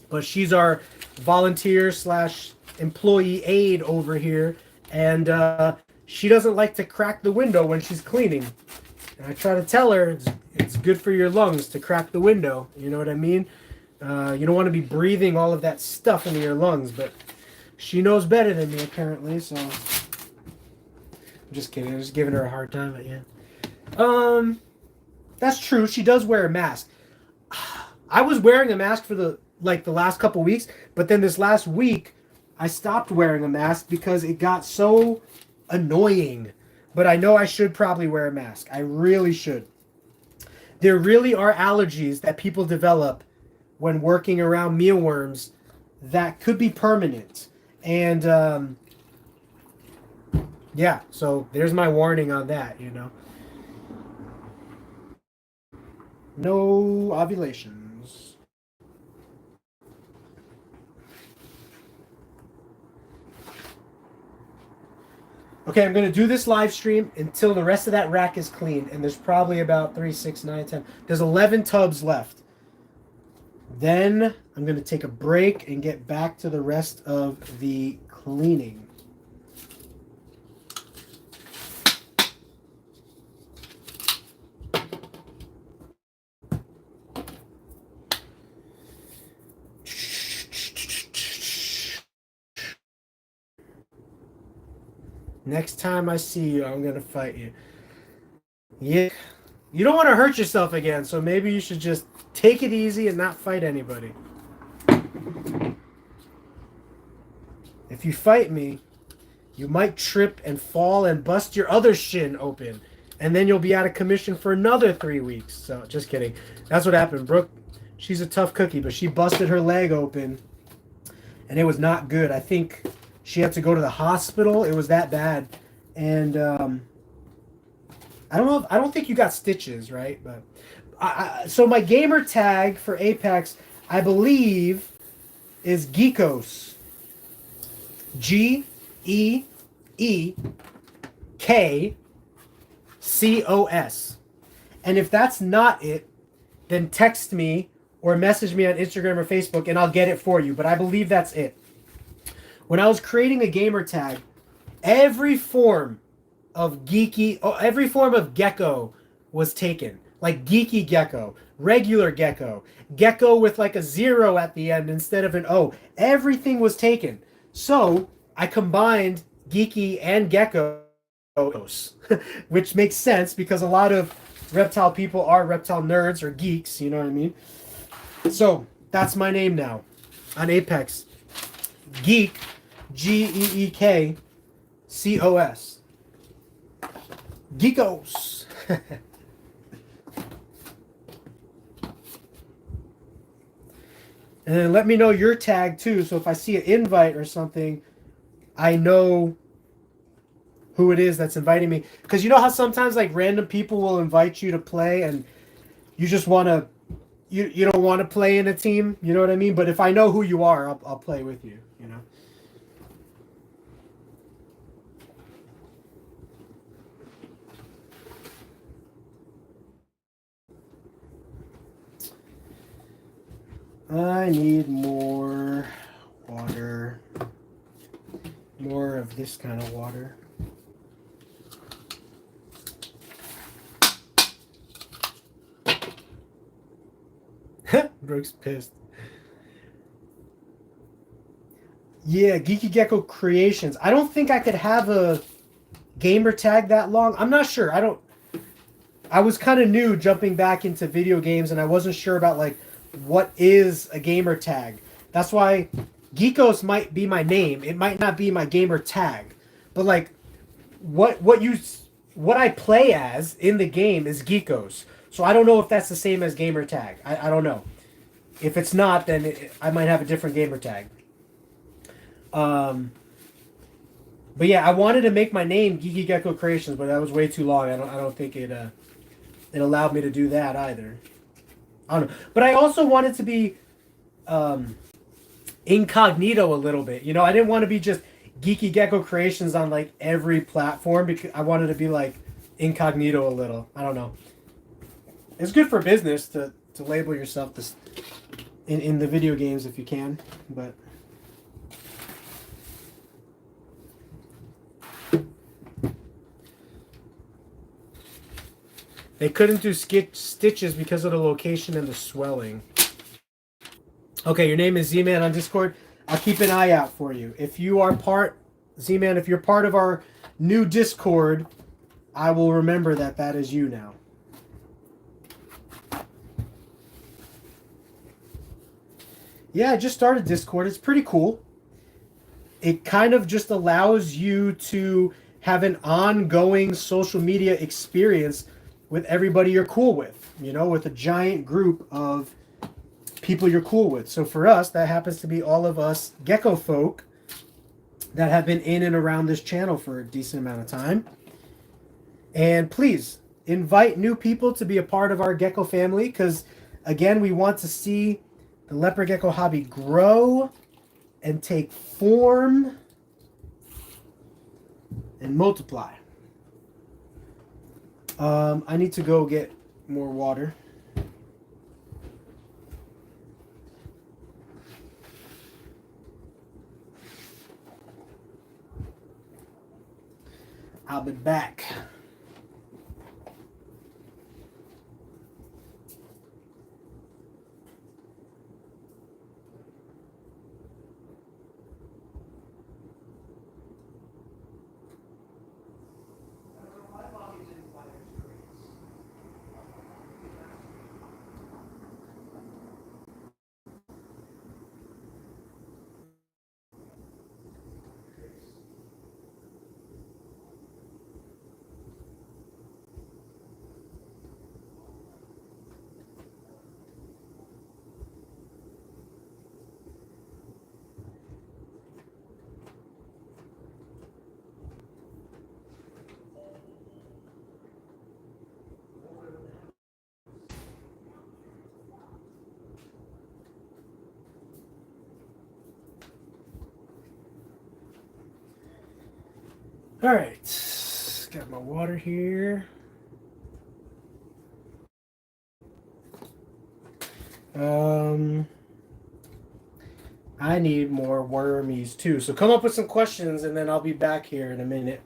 but she's our volunteer / employee aide over here, and she doesn't like to crack the window when she's cleaning. And I try to tell her it's good for your lungs to crack the window. You know what I mean? You don't want to be breathing all of that stuff into your lungs, but she knows better than me apparently, so I'm just kidding. I'm just giving her a hard time, but yeah. That's true. She does wear a mask. I was wearing a mask for the last couple weeks, but then this last week I stopped wearing a mask because it got so annoying. But I know I should probably wear a mask. I really should. There really are allergies that people develop when working around mealworms that could be permanent. And yeah, so there's my warning on that, you know. No ovulations. Okay, I'm going to do this live stream until the rest of that rack is clean. And there's probably about 3, 6, 9, 10. There's 11 tubs left. Then I'm going to take a break and get back to the rest of the cleaning. Next time I see you, I'm gonna fight you. Yeah. You don't want to hurt yourself again, so maybe you should just take it easy and not fight anybody. If you fight me, you might trip and fall and bust your other shin open. And then you'll be out of commission for another 3 weeks. So, just kidding. That's what happened. Brooke, she's a tough cookie, but she busted her leg open. And it was not good. I think she had to go to the hospital. It was that bad. And I don't know. I don't think you got stitches, right? But so my gamer tag for Apex, I believe, is Geckos. Geekcos. And if that's not it, then text me or message me on Instagram or Facebook and I'll get it for you. But I believe that's it. When I was creating a gamer tag, every form of every form of gecko was taken. Like Geeky Gecko, regular gecko, gecko with like a 0 at the end instead of an O. Everything was taken. So I combined geeky and geckos, which makes sense because a lot of reptile people are reptile nerds or geeks, you know what I mean? So that's my name now on Apex. Geek, Geekcos. Geckos. And then let me know your tag too, so if I see an invite or something, I know who it is that's inviting me. Because you know how sometimes like random people will invite you to play and you just want to, you don't want to play in a team, you know what I mean? But if I know who you are, I'll play with you, you know? I need more water. More of this kind of water. Brooke's pissed. Yeah, Geeky Gecko Creations. I don't think I could have a gamer tag that long. I'm not sure. I was kind of new jumping back into video games and I wasn't sure about like what is a gamer tag. That's why Geckos might be my name. It might not be my gamer tag. But like what I play as in the game is Geckos. So I don't know if that's the same as gamer tag. I don't know. If it's not, then I might have a different gamer tag. But yeah, I wanted to make my name Geeky Gecko Creations, but that was way too long. I don't think it allowed me to do that either. I don't know. But I also wanted to be incognito a little bit. You know, I didn't want to be just Geeky Gecko Creations on like every platform because I wanted to be like incognito a little. I don't know. It's good for business to label yourself this in the video games if you can, but they couldn't do stitches because of the location and the swelling. Okay, your name is Z-Man on Discord. I'll keep an eye out for you. If you are Z-Man, if you're part of our new Discord, I will remember that is you now. Yeah, I just started Discord. It's pretty cool. It kind of just allows you to have an ongoing social media experience with everybody you're cool with, you know, with a giant group of people you're cool with. So for us, that happens to be all of us gecko folk that have been in and around this channel for a decent amount of time. And please invite new people to be a part of our gecko family because, again, we want to see the leopard gecko hobby grow and take form and multiply. I need to go get more water. I'll be back. All right, got my water here. I need more wormies too. So come up with some questions and then I'll be back here in a minute.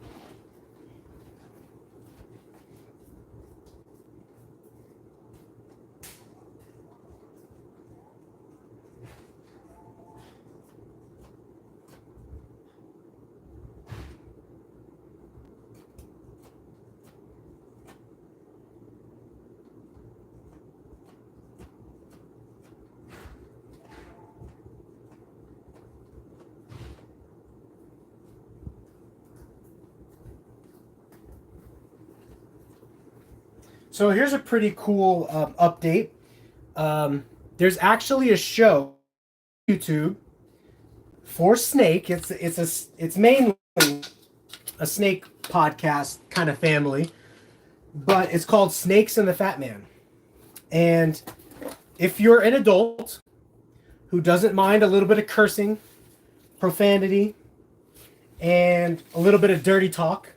So here's a pretty cool update. There's actually a show on YouTube for Snake. It's mainly a snake podcast kind of family, but it's called Snakes and the Fat Man. And if you're an adult who doesn't mind a little bit of cursing, profanity, and a little bit of dirty talk,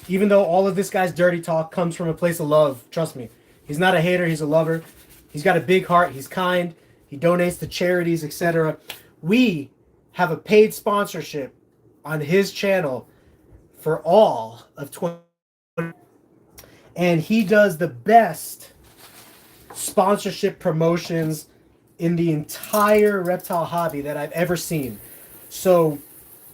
even though all of this guy's dirty talk comes from a place of love, trust me. He's not a hater, he's a lover. He's got a big heart, he's kind, he donates to charities, etc. We have a paid sponsorship on his channel for all of 2020. And he does the best sponsorship promotions in the entire reptile hobby that I've ever seen. So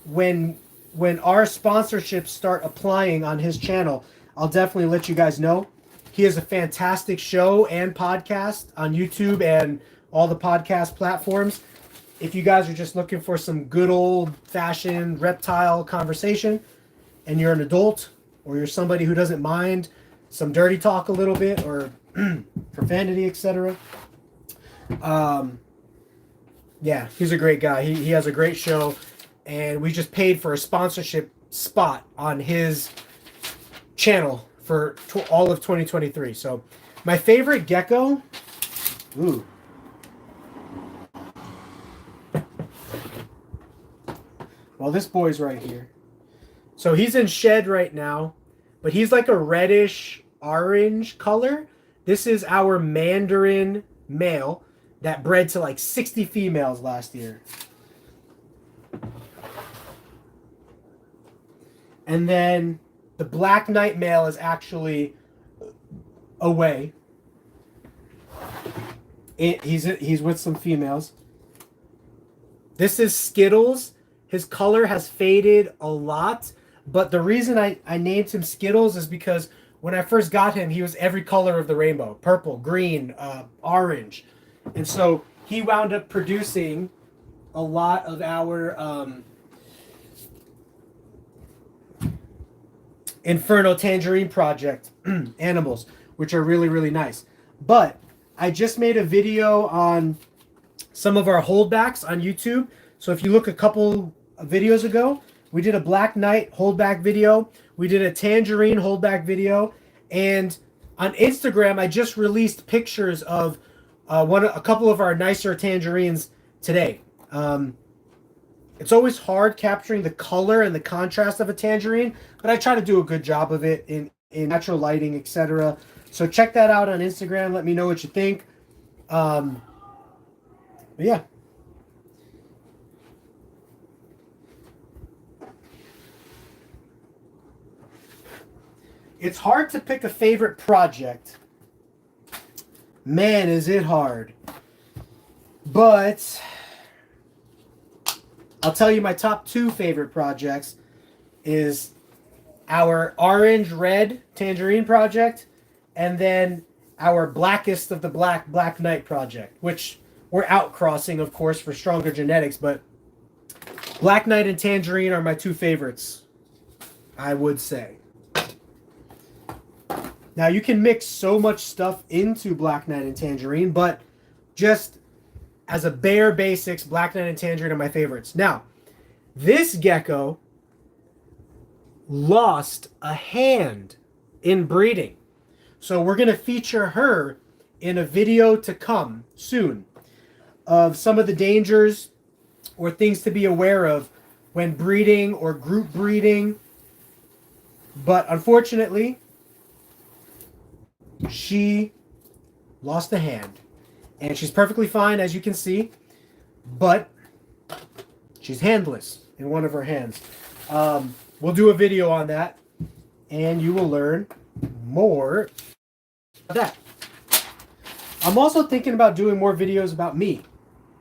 when our sponsorships start applying on his channel, I'll definitely let you guys know. He has a fantastic show and podcast on YouTube and all the podcast platforms. If you guys are just looking for some good old-fashioned reptile conversation and you're an adult or you're somebody who doesn't mind some dirty talk a little bit or profanity, etc. Yeah, he's a great guy. He has a great show. And we just paid for a sponsorship spot on his channel for all of 2023. So my favorite gecko, ooh. Well, this boy's right here. So he's in shed right now, but he's like a reddish orange color. This is our Mandarin male that bred to like 60 females last year. And then the Black Knight male is actually away. He's with some females. This is Skittles. His color has faded a lot, but the reason I named him Skittles is because when I first got him, he was every color of the rainbow. Purple, green, orange. And so he wound up producing a lot of our Inferno Tangerine Project animals, which are really, really nice. But I just made a video on some of our holdbacks on YouTube. So if you look a couple of videos ago, we did a Black Knight holdback video. We did a Tangerine holdback video. And on Instagram, I just released pictures of a couple of our nicer tangerines today. It's always hard capturing the color and the contrast of a tangerine, but I try to do a good job of it in natural lighting, etc. So check that out on Instagram. Let me know what you think. But yeah. It's hard to pick a favorite project. Man, is it hard. But I'll tell you my top two favorite projects is our orange-red tangerine project and then our blackest of the Black Knight project, which we're outcrossing, of course, for stronger genetics, but Black Knight and tangerine are my two favorites, I would say. Now, you can mix so much stuff into Black Knight and tangerine, but just as a bare basics, Black Knight and tangerine are my favorites. Now, this gecko lost a hand in breeding. So we're going to feature her in a video to come soon of some of the dangers or things to be aware of when breeding or group breeding But unfortunately, she lost a hand. And she's perfectly fine, as you can see. But she's handless in one of her hands. We'll do a video on that. And you will learn more about that. I'm also thinking about doing more videos about me.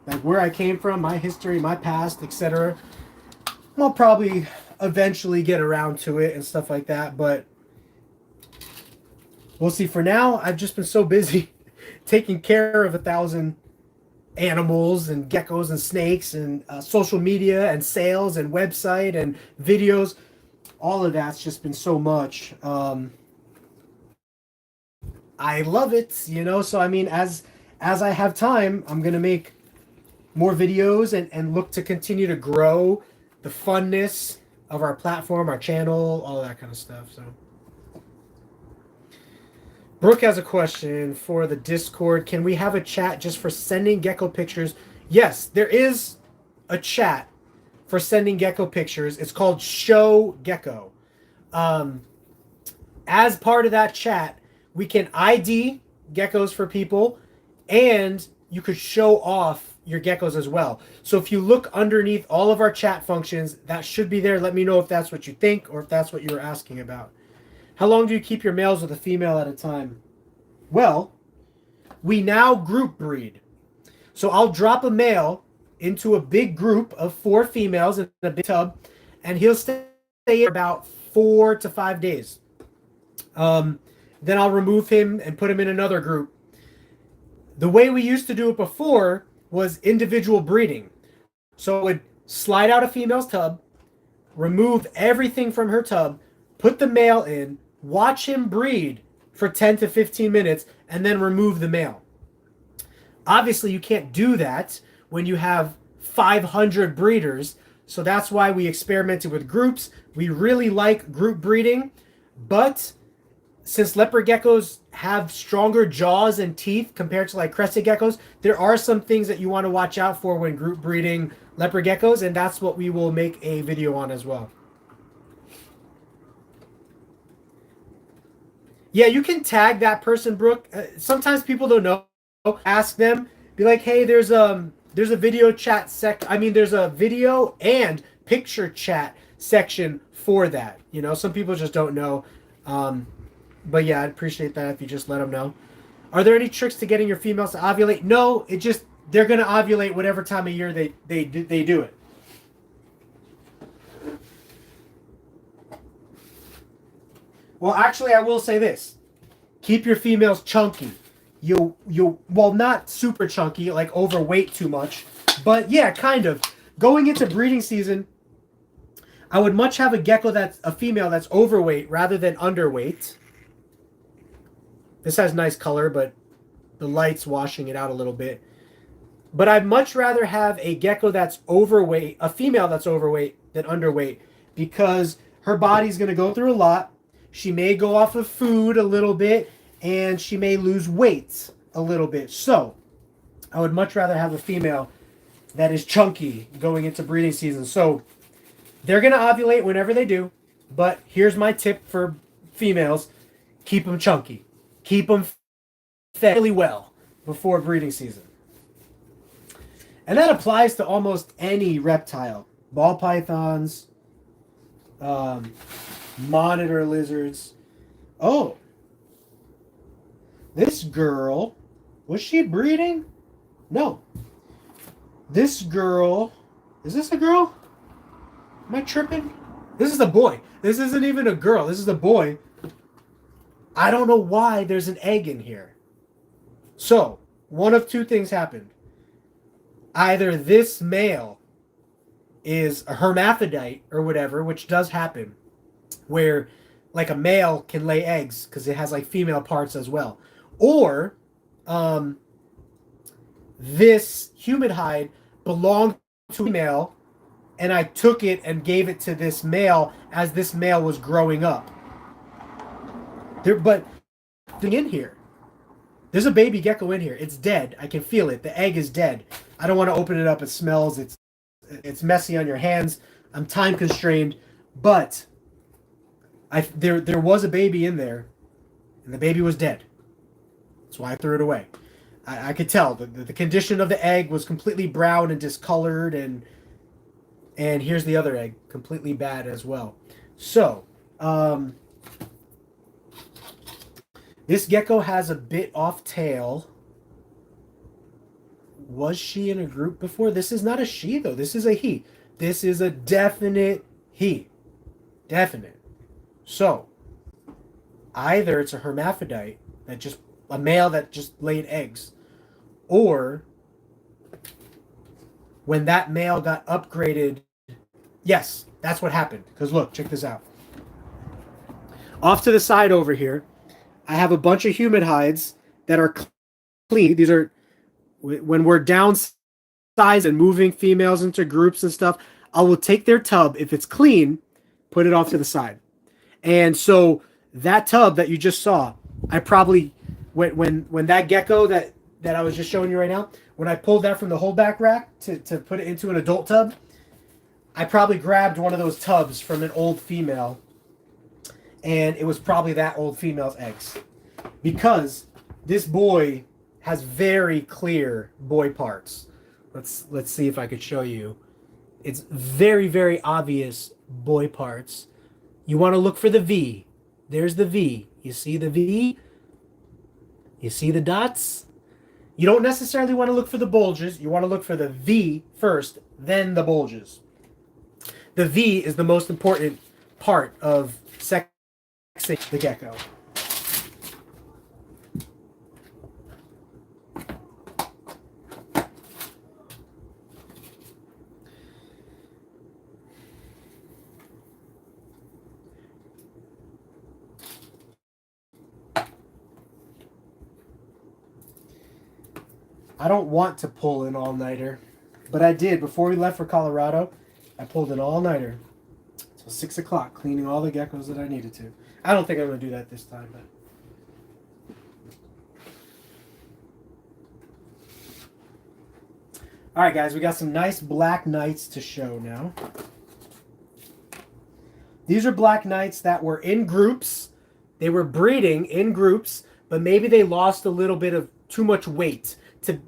Like where I came from, my history, my past, etc. I'll probably eventually get around to it and stuff like that, but we'll see. For now, I've just been so busy taking care of 1,000 animals and geckos and snakes and social media and sales and website and videos. All of that's just been so much. I love it, you know. So I mean, as I have time, I'm gonna make more videos and look to continue to grow the funness of our platform, our channel, all that kind of stuff. So Brooke has a question for the Discord. Can we have a chat just for sending gecko pictures? Yes, there is a chat for sending gecko pictures. It's called Show Gecko. As part of that chat, we can ID geckos for people, and you could show off your geckos as well. So if you look underneath all of our chat functions, that should be there. Let me know if that's what you think or if that's what you were asking about. How long do you keep your males with a female at a time? Well, we now group breed. So I'll drop a male into a big group of 4 females in a big tub, and he'll stay about 4 to 5 days. Then I'll remove him and put him in another group. The way we used to do it before was individual breeding. So I would slide out a female's tub, remove everything from her tub, put the male in, watch him breed for 10 to 15 minutes, and then remove the male. Obviously, you can't do that when you have 500 breeders, so that's why we experimented with groups. We really like group breeding, but since leopard geckos have stronger jaws and teeth compared to like crested geckos, there are some things that you want to watch out for when group breeding leopard geckos, and that's what we will make a video on as well. Yeah, you can tag that person, Brooke. Sometimes people don't know. Ask them. Be like, hey, there's a video chat there's a video and picture chat section for that. You know, some people just don't know. But yeah, I'd appreciate that if you just let them know. Are there any tricks to getting your females to ovulate? No, they're gonna ovulate whatever time of year they do it. Well, actually, I will say this: keep your females chunky. Well, not super chunky, like overweight too much, but yeah, kind of. Going into breeding season, I would much have a female that's overweight rather than underweight. This has nice color, but the light's washing it out a little bit. But I'd much rather have a gecko that's overweight, a female that's overweight than underweight, because her body's going to go through a lot. She may go off of food a little bit, and she may lose weight a little bit. So I would much rather have a female that is chunky going into breeding season. So they're going to ovulate whenever they do, but here's my tip for females: keep them chunky. Keep them fed really well before breeding season. And that applies to almost any reptile. Ball pythons, monitor lizards. Oh, this girl, was she breeding? No. This girl, is this a girl? Am I tripping? This is a boy. This isn't even a girl. This is a boy. I don't know why there's an egg in here. So, one of two things happened. Either this male is a hermaphrodite or whatever, which does happen, where like a male can lay eggs because it has like female parts as well. Or this human hide belonged to a male, and I took it and gave it to this male as this male was growing up. But in here, there's a baby gecko in here. It's dead. I can feel it. The egg is dead. I don't want to open it up. It smells. It's messy on your hands. I'm time constrained, but There was a baby in there, and the baby was dead. That's why I threw it away. I could tell the condition of the egg was completely brown and discolored, and here's the other egg, completely bad as well. So, this gecko has a bit off tail. Was she in a group before? This is not a she, though. This is a he. This is a definite he. Definite. So, either it's a hermaphrodite, a male that just laid eggs, or when that male got upgraded, yes, that's what happened. Because look, check this out. Off to the side over here, I have a bunch of human hides that are clean. These are, when we're downsizing and moving females into groups and stuff, I will take their tub, if it's clean, put it off to the side. And so that tub that you just saw, I probably, when that gecko that I was just showing you right now, when I pulled that from the holdback rack to put it into an adult tub, I probably grabbed one of those tubs from an old female, and it was probably that old female's eggs. Because this boy has very clear boy parts. Let's see if I could show you. It's very, very obvious boy parts. You want to look for the V. There's the V. You see the V? You see the dots? You don't necessarily want to look for the bulges. You want to look for the V first, then the bulges. The V is the most important part of sexing the gecko. I don't want to pull an all-nighter, but I did. Before we left for Colorado, I pulled an all-nighter till 6 o'clock, cleaning all the geckos that I needed to. I don't think I'm going to do that this time, but... All right, guys, we got some nice black knights to show now. These are black knights that were in groups. They were breeding in groups, but maybe they lost a little bit of too much weight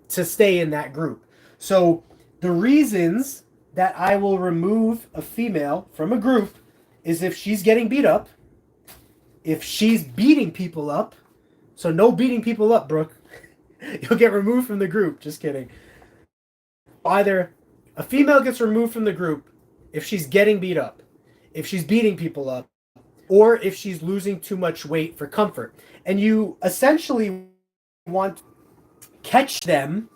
to stay in that group. So the reasons that I will remove a female from a group is if she's getting beat up, if she's beating people up. So no beating people up, Brooke. You'll get removed from the group. Just kidding. Either a female gets removed from the group if she's getting beat up, if she's beating people up, or if she's losing too much weight for comfort. And you essentially want to catch them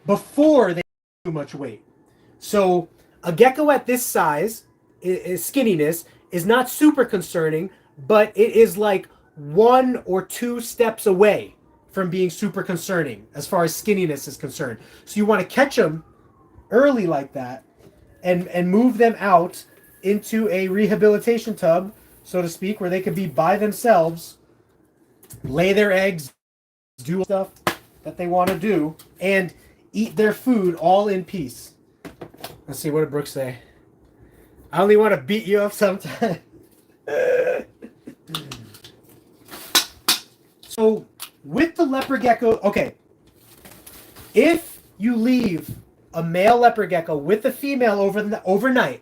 before they lose too much weight. So a gecko at this size, skinniness, is not super concerning, but it is like 1 or 2 steps away from being super concerning as far as skinniness is concerned. So you want to catch them early like that and move them out into a rehabilitation tub, so to speak, where they could be by themselves, lay their eggs, do stuff that they want to do, and eat their food all in peace. Let's see, what did Brooke say? I only want to beat you up sometimes. So with the leopard gecko, okay, if you leave a male leopard gecko with a female overnight,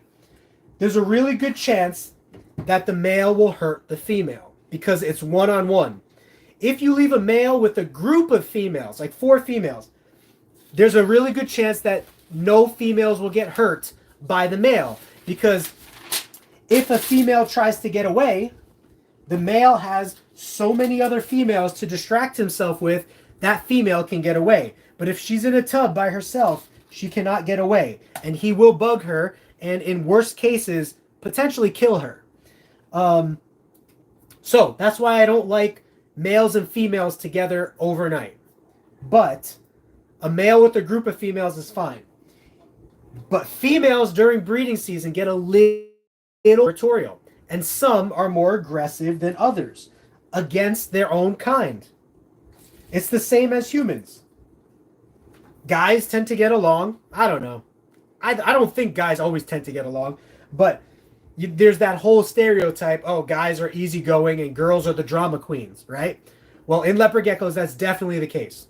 there's a really good chance that the male will hurt the female because it's one-on-one. If you leave a male with a group of females, like 4 females, there's a really good chance that no females will get hurt by the male, because if a female tries to get away, the male has so many other females to distract himself with, that female can get away. But if she's in a tub by herself, she cannot get away, and he will bug her, and in worst cases, potentially kill her. So that's why I don't like males and females together overnight. But a male with a group of females is fine. But females during breeding season get a little territorial, and some are more aggressive than others against their own kind. It's the same as humans. Guys tend to get along. I don't know. I don't think guys always tend to get along, but there's that whole stereotype, oh, guys are easygoing and girls are the drama queens, right? Well, in leopard geckos, that's definitely the case.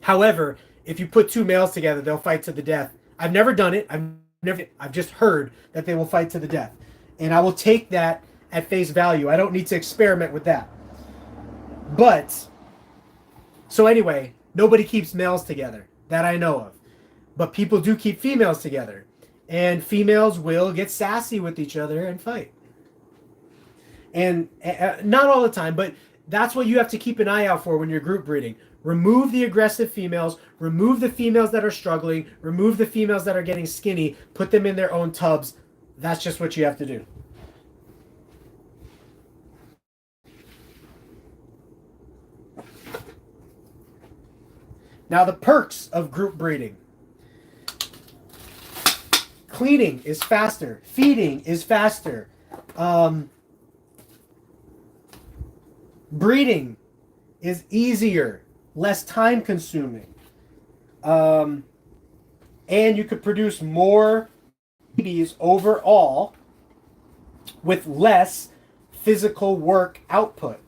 However, if you put two males together, they'll fight to the death. I've never done it. I've just heard that they will fight to the death. And I will take that at face value. I don't need to experiment with that. But, so anyway, nobody keeps males together that I know of. But people do keep females together. And females will get sassy with each other and fight. And not all the time, but that's what you have to keep an eye out for when you're group breeding. Remove the aggressive females, remove the females that are struggling, remove the females that are getting skinny, put them in their own tubs. That's just what you have to do. Now, the perks of group breeding. Cleaning is faster. Feeding is faster. Breeding is easier, less time consuming. And you could produce more babies overall with less physical work output.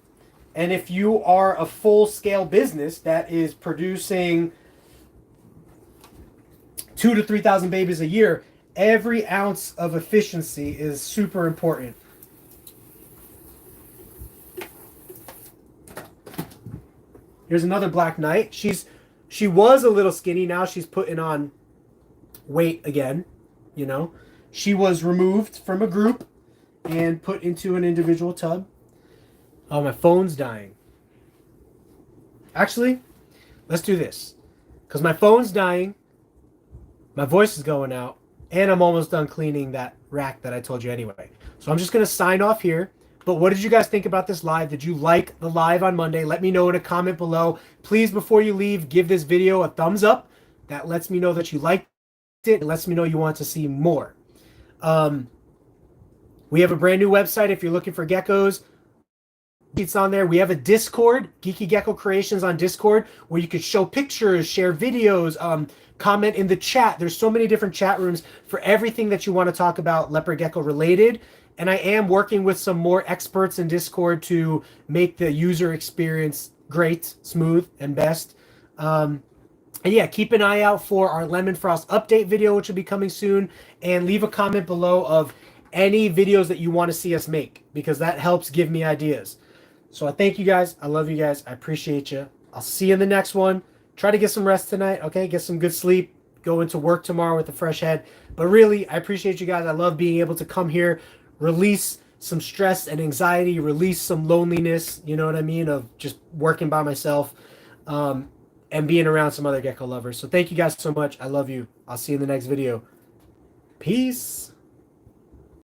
And if you are a full-scale business that is producing 2,000 to 3,000 babies a year, every ounce of efficiency is super important. Here's another black knight. She was a little skinny. Now she's putting on weight again. You know, she was removed from a group and put into an individual tub. Oh, my phone's dying. Actually, let's do this. Because my phone's dying, my voice is going out, and I'm almost done cleaning that rack that I told you anyway. So I'm just going to sign off here. But what did you guys think about this live? Did you like the live on Monday? Let me know in a comment below. Please, before you leave, give this video a thumbs up. That lets me know that you liked it. It lets me know you want to see more. We have a brand new website if you're looking for geckos. It's on there. We have a Discord, Geeky Gecko Creations on Discord, where you could show pictures, share videos, comment in the chat. There's so many different chat rooms for everything that you want to talk about leopard gecko related. And I am working with some more experts in Discord to make the user experience great, smooth, and best. And yeah, keep an eye out for our Lemon Frost update video, which will be coming soon. And leave a comment below of any videos that you want to see us make, because that helps give me ideas. So I thank you guys. I love you guys. I appreciate you. I'll see you in the next one. Try to get some rest tonight, okay? Get some good sleep. Go into work tomorrow with a fresh head. But really, I appreciate you guys. I love being able to come here, release some stress and anxiety, release some loneliness, you know what I mean, of just working by myself, and being around some other gecko lovers. So thank you guys so much. I love you. I'll see you in the next video. Peace.